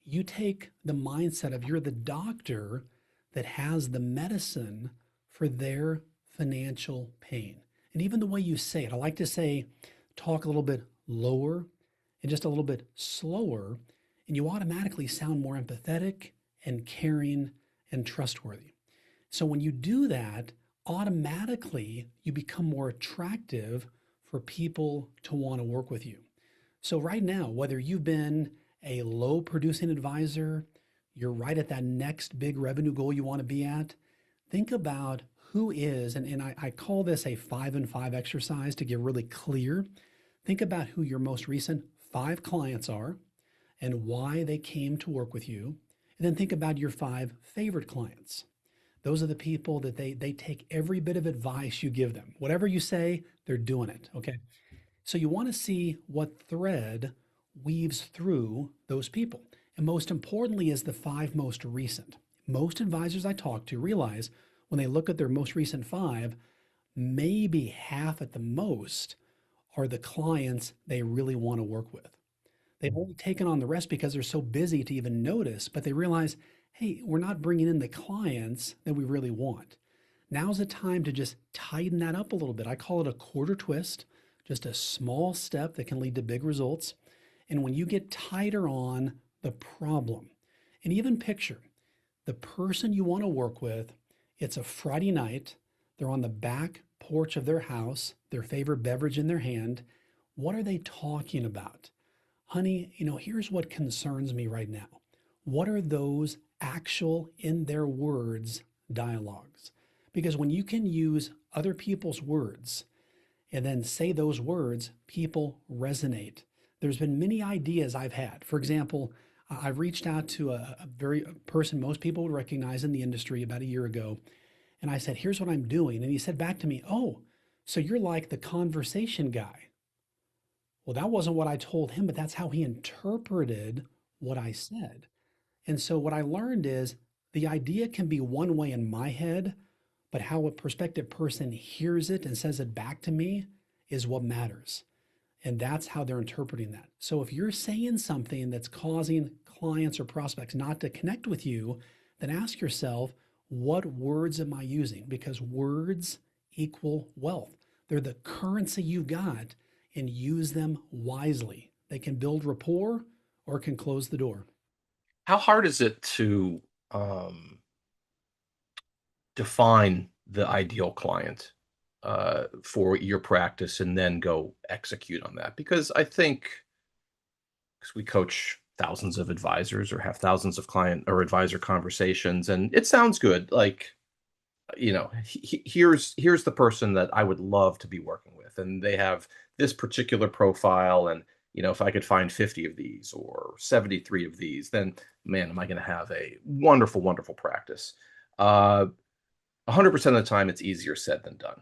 You take the mindset of you're the doctor that has the medicine for their financial pain. And even the way you say it, I like to say, talk a little bit lower and just a little bit slower, and you automatically sound more empathetic and caring and trustworthy. So when you do that, automatically you become more attractive for people to want to work with you. So right now, whether you've been a low producing advisor, you're right at that next big revenue goal you want to be at, think about who is, and I call this a 5 and 5 exercise to get really clear. Think about who your most recent 5 clients are and why they came to work with you. And then think about your 5 favorite clients. Those are the people that they take every bit of advice you give them. Whatever you say, they're doing it. Okay. So you want to see what thread weaves through those people. And most importantly, is the 5 most recent. Most advisors I talk to realize when they look at their most recent 5, maybe half at the most are the clients they really want to work with. They've only taken on the rest because they're so busy to even notice, but they realize, hey, we're not bringing in the clients that we really want. Now's the time to just tighten that up a little bit. I call it a quarter twist, just a small step that can lead to big results. And when you get tighter on the problem, and even picture the person you want to work with, it's a Friday night, they're on the back porch of their house, their favorite beverage in their hand. What are they talking about? Honey, here's what concerns me right now. What are those actual, in their words, dialogues? Because when you can use other people's words and then say those words, people resonate. There's been many ideas I've had. For example, I've reached out to a person most people would recognize in the industry about a year ago. And I said, here's what I'm doing. And he said back to me, oh, so you're like the conversation guy. Well, that wasn't what I told him, but that's how he interpreted what I said. And so what I learned is the idea can be one way in my head, but how a prospective person hears it and says it back to me is what matters. And that's how they're interpreting that. So if you're saying something that's causing clients or prospects not to connect with you, then ask yourself, what words am I using? Because words equal wealth. They're the currency you've got and use them wisely. They can build rapport or can close the door. How hard is it to um, define the ideal client for your practice and then go execute on that? Because I think, because we coach thousands of advisors or have thousands of client or advisor conversations, and it sounds good. Like, here's the person that I would love to be working with, and they have this particular profile, and if I could find 50 of these or 73 of these, then man, am I going to have a wonderful, wonderful practice. 100% of the time, it's easier said than done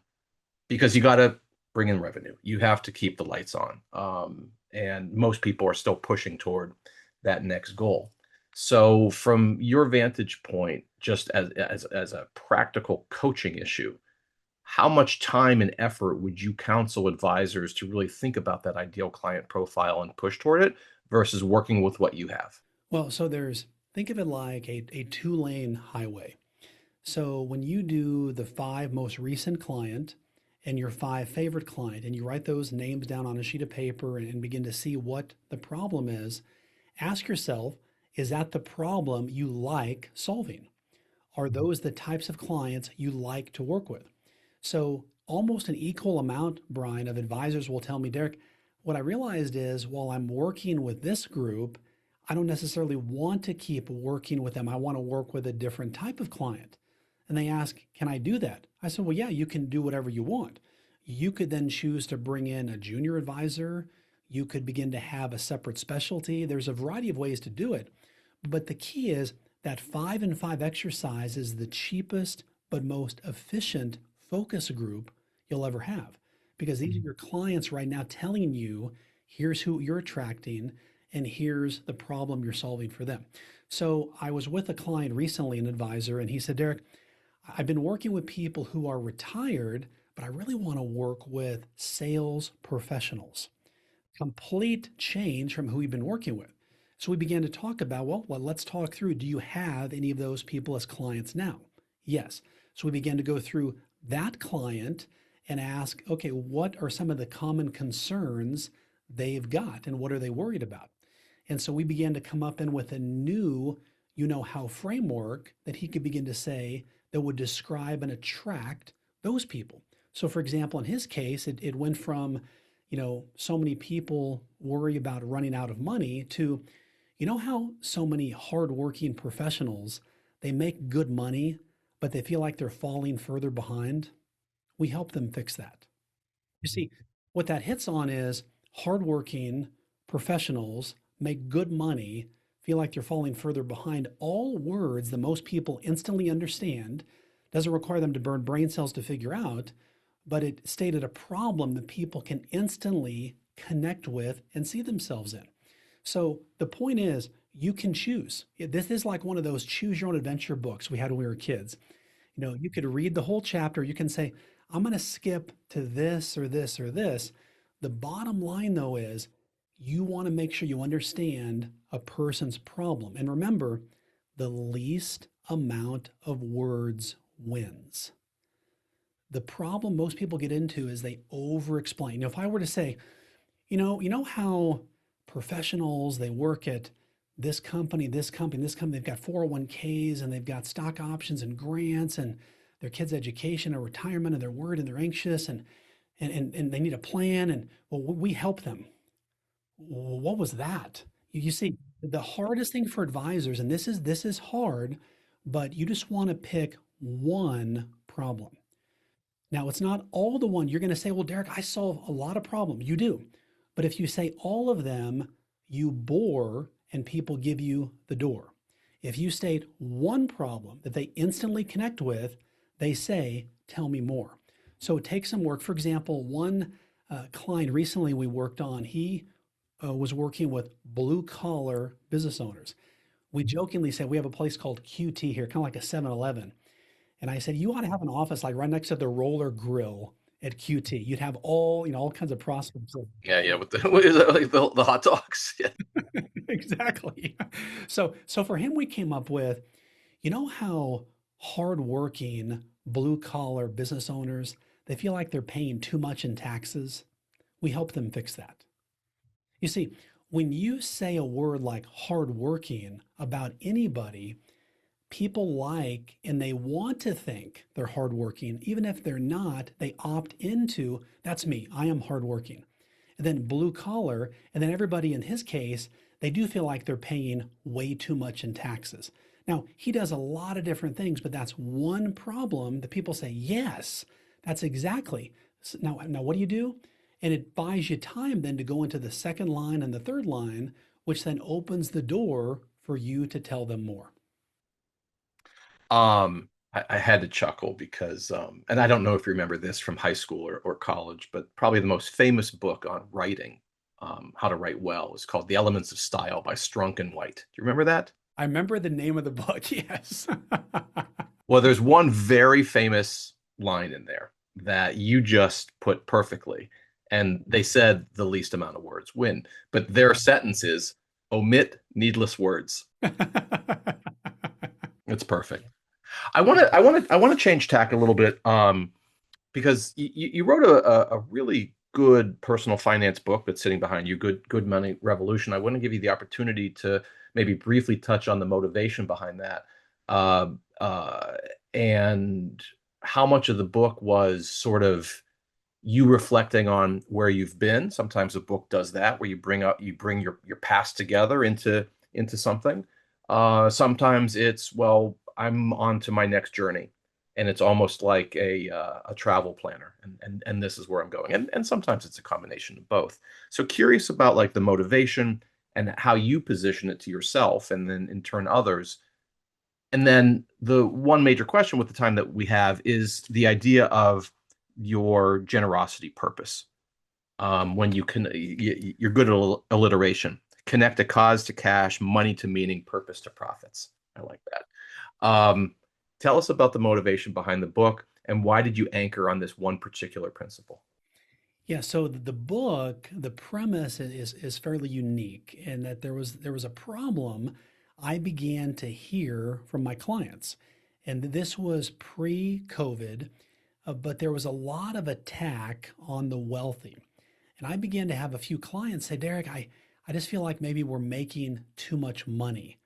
because you got to bring in revenue. You have to keep the lights on. And most people are still pushing toward that next goal. So, from your vantage point, just as a practical coaching issue, how much time and effort would you counsel advisors to really think about that ideal client profile and push toward it versus working with what you have? Well, so think of it like a two-lane highway. So when you do the five most recent client and your five favorite client, and you write those names down on a sheet of paper and begin to see what the problem is, ask yourself, is that the problem you like solving? Are those the types of clients you like to work with? So almost an equal amount, Brian, of advisors will tell me, Derrick, what I realized is while I'm working with this group, I don't necessarily want to keep working with them. I want to work with a different type of client. And they ask, can I do that? I said, well, yeah, you can do whatever you want. You could then choose to bring in a junior advisor. You could begin to have a separate specialty. There's a variety of ways to do it. But the key is that 5 and 5 exercise is the cheapest but most efficient focus group you'll ever have. Because these are your clients right now telling you, here's who you're attracting and here's the problem you're solving for them. So I was with a client recently, an advisor, and he said, Derrick, I've been working with people who are retired, but I really want to work with sales professionals. Complete change from who we've been working with. So we began to talk about, well, let's talk through. Do you have any of those people as clients now? Yes. So we began to go through that client and ask, okay, what are some of the common concerns they've got and what are they worried about? And so we began to come up in with a new, how framework that he could begin to say that would describe and attract those people. So, for example, in his case, it went from, so many people worry about running out of money to, how so many hardworking professionals, they make good money, but they feel like they're falling further behind. We help them fix that. You see, what that hits on is hardworking professionals make good money, feel like they're falling further behind. All words that most people instantly understand, doesn't require them to burn brain cells to figure out, but it stated a problem that people can instantly connect with and see themselves in. So the point is, you can choose. This is like one of those choose your own adventure books we had when we were kids. You could read the whole chapter. You can say, I'm going to skip to this or this or this. The bottom line, though, is you want to make sure you understand a person's problem. And remember, the least amount of words wins. The problem most people get into is they over explain. If I were to say, you know how professionals they work at this company, they've got 401ks and they've got stock options and grants and their kids' education or retirement and they're worried and they're anxious and they need a plan and well, we help them. What was that? You see, the hardest thing for advisors, and this is hard, but you just want to pick one problem. Now, it's not all the one you're going to say, well, Derrick, I solve a lot of problems. You do. But if you say all of them, you bore and people give you the door. If you state one problem that they instantly connect with, they say, tell me more. So it takes some work. For example, one client recently we worked on, he was working with blue collar business owners. We jokingly said we have a place called QT here, kind of like a 7-Eleven. And I said, you ought to have an office like right next to the roller grill at QT. You'd have all kinds of prospects. Yeah, yeah. With the what is that, like the hot dogs? Yeah. Exactly. So for him, we came up with, how hardworking blue collar business owners, they feel like they're paying too much in taxes. We help them fix that. You see, when you say a word like hardworking about anybody, people like and they want to think they're hardworking. Even if they're not, they opt into that's me, I am hardworking. And then blue collar, and then everybody in his case, they do feel like they're paying way too much in taxes. Now, he does a lot of different things, but that's one problem that people say, yes, that's exactly. Now, what do? And it buys you time then to go into the second line and the third line, which then opens the door for you to tell them more. I had to chuckle because, and I don't know if you remember this from high school or college, but probably the most famous book on writing, how to write well, is called The Elements of Style by Strunk and White. Do you remember that? I remember the name of the book, yes. Well, there's one very famous line in there that you just put perfectly. And they said the least amount of words win, but their sentence is omit needless words. It's perfect. I want to change tack a little bit, because you wrote a really good personal finance book that's sitting behind you, Good Money Revolution. I want to give you the opportunity to maybe briefly touch on the motivation behind that, uh, uh, and how much of the book was sort of you reflecting on where you've been. Sometimes a book does that, where you bring your past together into something. Sometimes it's, well, I'm on to my next journey, and it's almost like a travel planner, and this is where I'm going. And sometimes it's a combination of both. So curious about like the motivation and how you position it to yourself, and then in turn others. And then the one major question with the time that we have is the idea of your generosity purpose. When you're good at alliteration. Connect a cause to cash, money to meaning, purpose to profits. I like that. Tell us about the motivation behind the book, and why did you anchor on this one particular principle? Yeah, so the book, the premise is fairly unique in that there was a problem I began to hear from my clients. And this was pre-COVID, but there was a lot of attack on the wealthy. And I began to have a few clients say, Derrick, I just feel like maybe we're making too much money.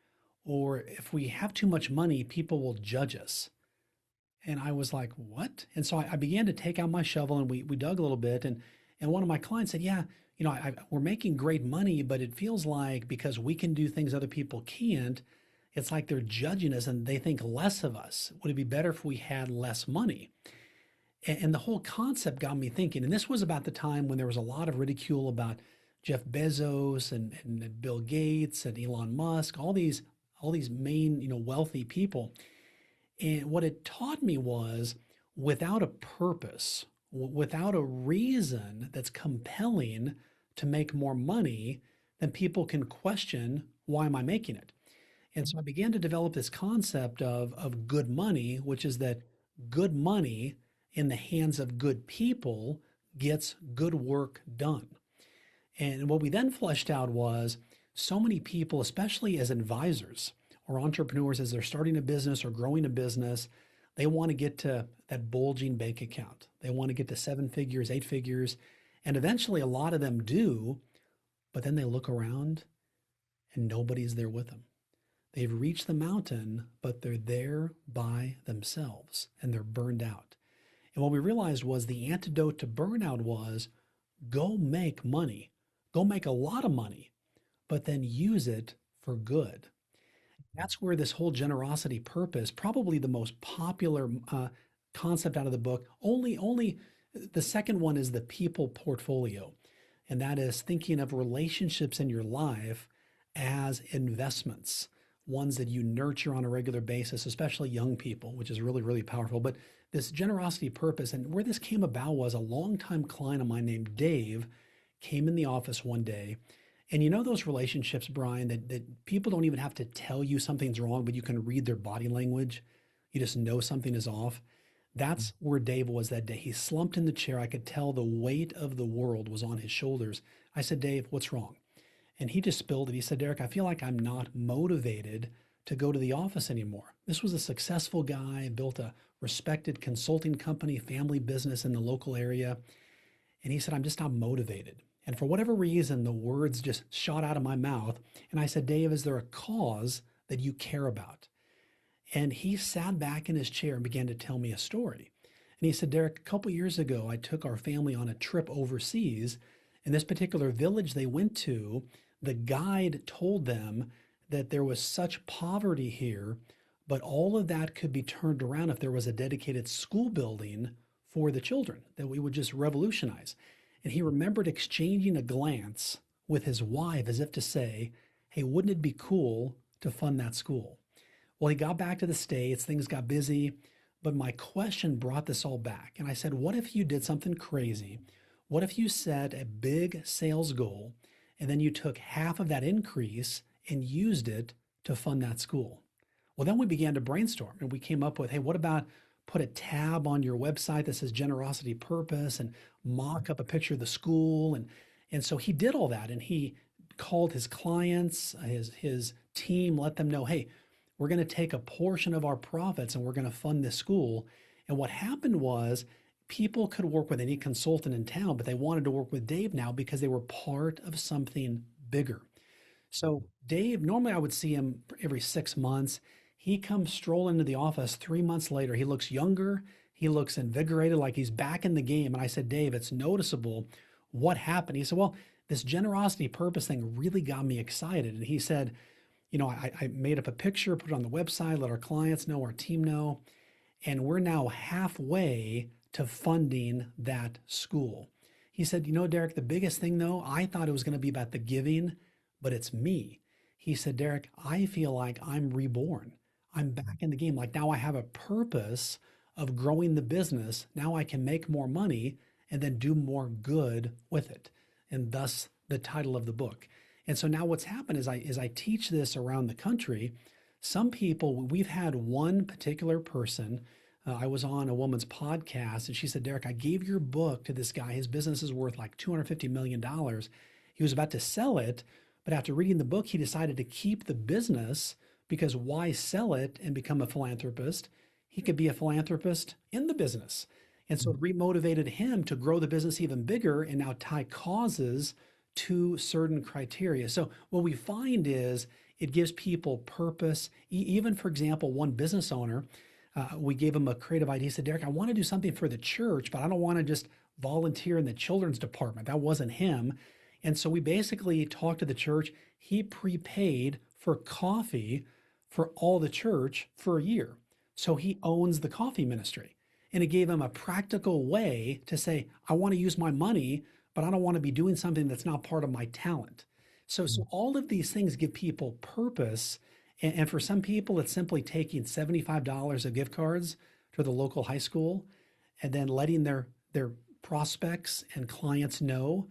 Or if we have too much money, people will judge us. And I was like, what? And so I began to take out my shovel and we dug a little bit. And one of my clients said, yeah, we're making great money, but it feels like because we can do things other people can't, it's like they're judging us and they think less of us. Would it be better if we had less money? And the whole concept got me thinking. And this was about the time when there was a lot of ridicule about Jeff Bezos and Bill Gates and Elon Musk, all these main, wealthy people. And what it taught me was without a purpose, without a reason that's compelling to make more money, then people can question, why am I making it? And so I began to develop this concept of good money, which is that good money in the hands of good people gets good work done. And what we then fleshed out was so many people, especially as advisors or entrepreneurs, as they're starting a business or growing a business, they want to get to that bulging bank account. They want to get to seven figures, eight figures. And eventually, a lot of them do, but then they look around and nobody's there with them. They've reached the mountain, but they're there by themselves and they're burned out. And what we realized was the antidote to burnout was go make money, go make a lot of money, but then use it for good. That's where this whole generosity purpose, probably the most popular concept out of the book. Only the second one is the people portfolio, and that is thinking of relationships in your life as investments, ones that you nurture on a regular basis, especially young people, which is really, really powerful. But this generosity purpose, and where this came about was a longtime client of mine named Dave came in the office one day. And you know those relationships, Brian, that people don't even have to tell you something's wrong, but you can read their body language. You just know something is off. That's where Dave was that day. He slumped in the chair. I could tell the weight of the world was on his shoulders. I said, Dave, what's wrong? And he just spilled it. He said, Derrick, I feel like I'm not motivated to go to the office anymore. This was a successful guy, built a respected consulting company, family business in the local area. And he said, I'm just not motivated. And for whatever reason, the words just shot out of my mouth. And I said, Dave, is there a cause that you care about? And he sat back in his chair and began to tell me a story. And he said, Derrick, a couple years ago, I took our family on a trip overseas. In this particular village they went to, the guide told them that there was such poverty here, but all of that could be turned around if there was a dedicated school building for the children that we would just revolutionize. And he remembered exchanging a glance with his wife as if to say, hey, wouldn't it be cool to fund that school? Well, he got back to the States, things got busy, but my question brought this all back. And I said, what if you did something crazy? What if you set a big sales goal and then you took half of that increase and used it to fund that school? Well, then we began to brainstorm and we came up with, hey, what about put a tab on your website that says generosity purpose and mock up a picture of the school? And so he did all that and he called his clients, his team, let them know, hey, we're going to take a portion of our profits and we're going to fund this school. And what happened was people could work with any consultant in town, but they wanted to work with Dave now because they were part of something bigger. So Dave, normally I would see him every 6 months. He comes strolling into the office 3 months later. He looks younger. He looks invigorated, like he's back in the game. And I said, Dave, it's noticeable. What happened? He said, well, this generosity purpose thing really got me excited. And he said, I made up a picture, put it on the website, let our clients know, our team know, and we're now halfway to funding that school. He said, Derrick, the biggest thing though, I thought it was going to be about the giving, but it's me. He said, Derrick, I feel like I'm reborn. I'm back in the game. Like now I have a purpose of growing the business. Now I can make more money and then do more good with it. And thus the title of the book. And so now what's happened is I teach this around the country. Some people, we've had one particular person. I was on a woman's podcast and she said, Derrick, I gave your book to this guy. His business is worth like $250 million. He was about to sell it, but after reading the book, he decided to keep the business because why sell it and become a philanthropist? He could be a philanthropist in the business. And so it remotivated him to grow the business even bigger and now tie causes to certain criteria. So what we find is it gives people purpose. Even, for example, one business owner, we gave him a creative idea. He said, Derrick, I want to do something for the church, but I don't want to just volunteer in the children's department. That wasn't him. And so we basically talked to the church. He prepaid for coffee for all the church for a year. So he owns the coffee ministry. And it gave him a practical way to say, I want to use my money, but I don't want to be doing something that's not part of my talent. So all of these things give people purpose. And for some people, it's simply taking $75 of gift cards to the local high school and then letting their prospects and clients know.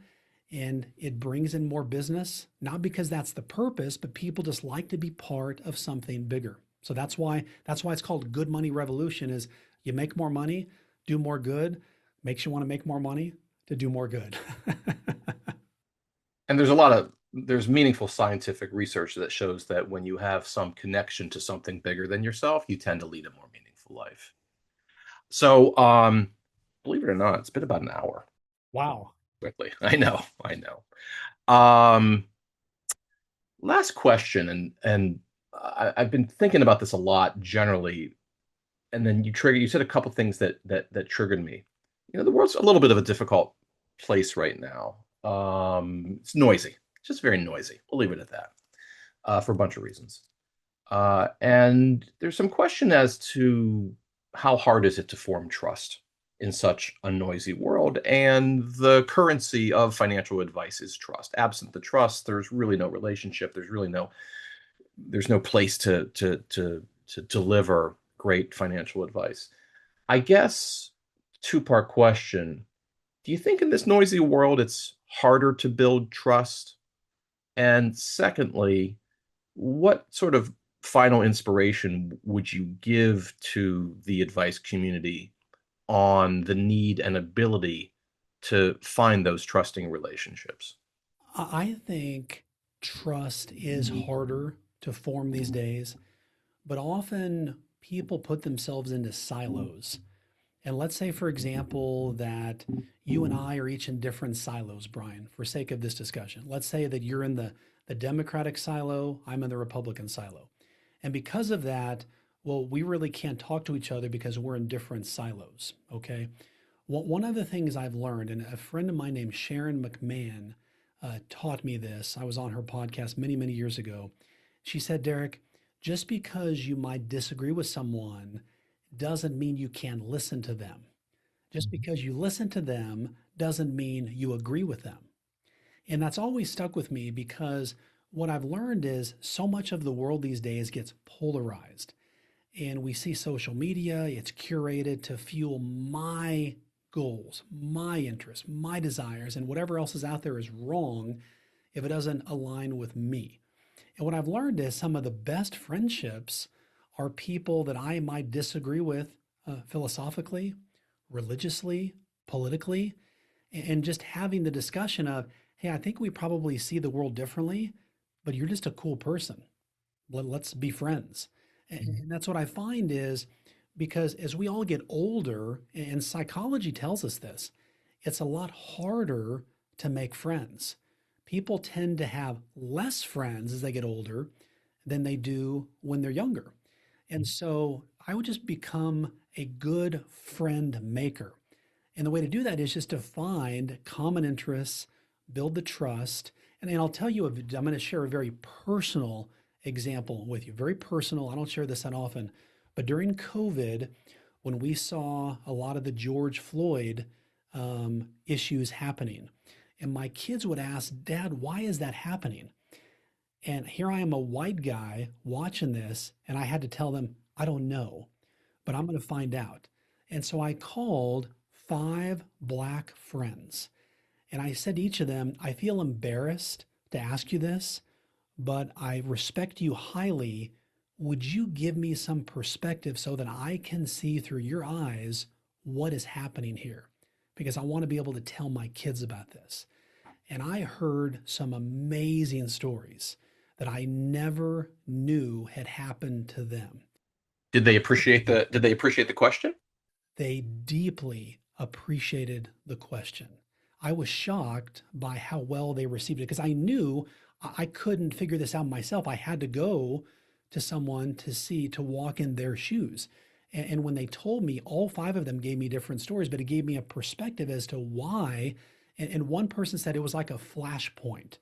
And it brings in more business, not because that's the purpose, but people just like to be part of something bigger. So that's why it's called Good Money Revolution is you make more money, do more good, makes you want to make more money to do more good. And there's meaningful scientific research that shows that when you have some connection to something bigger than yourself, you tend to lead a more meaningful life. So, believe it or not, it's been about an hour. Wow. Quickly, I know. Um, Last question, and I've been thinking about this a lot generally, and then you said a couple things that triggered me. The world's a little bit of a difficult place right now. It's noisy, it's just very noisy. We'll leave it at that for a bunch of reasons. And there's some question as to how hard is it to form trust in such a noisy world. And the currency of financial advice is trust. Absent the trust, there's really no relationship. There's no place to deliver great financial advice. I guess two-part question. Do you think in this noisy world it's harder to build trust? And secondly, what sort of final inspiration would you give to the advice community on the need and ability to find those trusting relationships? I think trust is harder to form these days, but often people put themselves into silos. And let's say, for example, that you and I are each in different silos, Brian, for sake of this discussion. Let's say that you're in the Democratic silo, I'm in the Republican silo. And because of that, well, we really can't talk to each other because we're in different silos. Okay. One of the things I've learned, and a friend of mine named Sharon McMahon taught me this. I was on her podcast many, many years ago. She said, Derrick, just because you might disagree with someone doesn't mean you can't listen to them. Just because you listen to them doesn't mean you agree with them. And that's always stuck with me because what I've learned is so much of the world these days gets polarized. And we see social media, it's curated to fuel my goals, my interests, my desires, and whatever else is out there is wrong if it doesn't align with me. And what I've learned is some of the best friendships are people that I might disagree with philosophically, religiously, politically, and just having the discussion of, hey, I think we probably see the world differently, but you're just a cool person. Let's be friends. And that's what I find is because as we all get older, and psychology tells us this, it's a lot harder to make friends. People tend to have less friends as they get older than they do when they're younger. And so I would just become a good friend maker. And the way to do that is just to find common interests, build the trust. And I'll tell you, I'm going to share a very personal example with you. Very personal. I don't share this that often. But during COVID, when we saw a lot of the George Floyd issues happening, and my kids would ask, Dad, why is that happening? And here I am, a white guy watching this, and I had to tell them, I don't know, but I'm going to find out. And so I called 5 black friends. And I said to each of them, I feel embarrassed to ask you this, but I respect you highly. Would you give me some perspective so that I can see through your eyes what is happening here? Because I want to be able to tell my kids about this. And I heard some amazing stories that I never knew had happened to them. Did they appreciate the question? They deeply appreciated the question. I was shocked by how well they received it because I knew I couldn't figure this out myself. I had to go to someone to see, to walk in their shoes. And when they told me, all 5 of them gave me different stories, but it gave me a perspective as to why. And one person said it was like a flashpoint.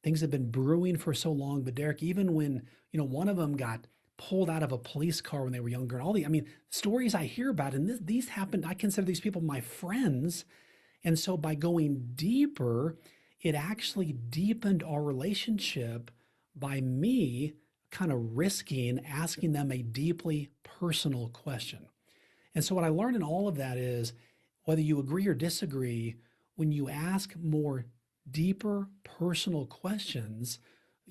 Things have been brewing for so long, but Derrick, even when, one of them got pulled out of a police car when they were younger and I mean, stories I hear about, and these happened, I consider these people my friends. And so by going deeper, it actually deepened our relationship by me kind of risking asking them a deeply personal question. And so what I learned in all of that is whether you agree or disagree, when you ask more deeper personal questions,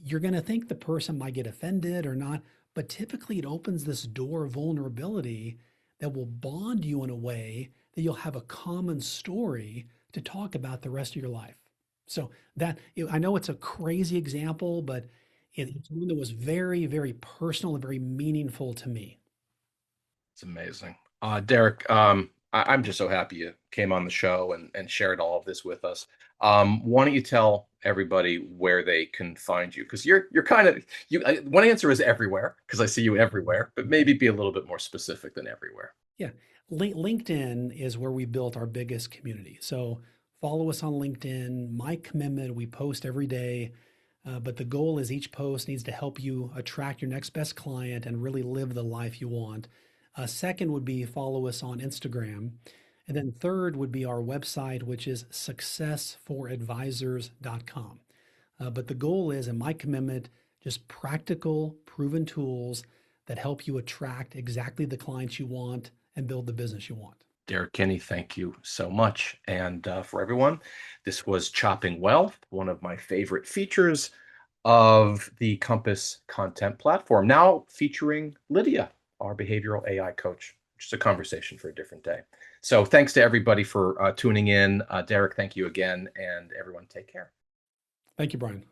you're going to think the person might get offended or not, but typically it opens this door of vulnerability that will bond you in a way that you'll have a common story to talk about the rest of your life. So that I know it's a crazy example, but it's one that was very, very personal and very meaningful to me. It's amazing. Derrick, I'm just so happy you came on the show and shared all of this with us. Why don't you tell everybody where they can find you? Because you're kind of one answer is everywhere because I see you everywhere, but maybe be a little bit more specific than everywhere. Yeah. LinkedIn is where we built our biggest community. So follow us on LinkedIn. My commitment, we post every day, but the goal is each post needs to help you attract your next best client and really live the life you want. Second would be follow us on Instagram. And then third would be our website, which is successforadvisors.com. But the goal is, and my commitment, just practical, proven tools that help you attract exactly the clients you want and build the business you want. Derrick Kinney, thank you so much. And for everyone, this was Chopping Wealth, one of my favorite features of the Compass content platform, now featuring Lydia, our behavioral AI coach, which is a conversation for a different day. So thanks to everybody for tuning in. Derrick, thank you again. And everyone, take care. Thank you, Brian.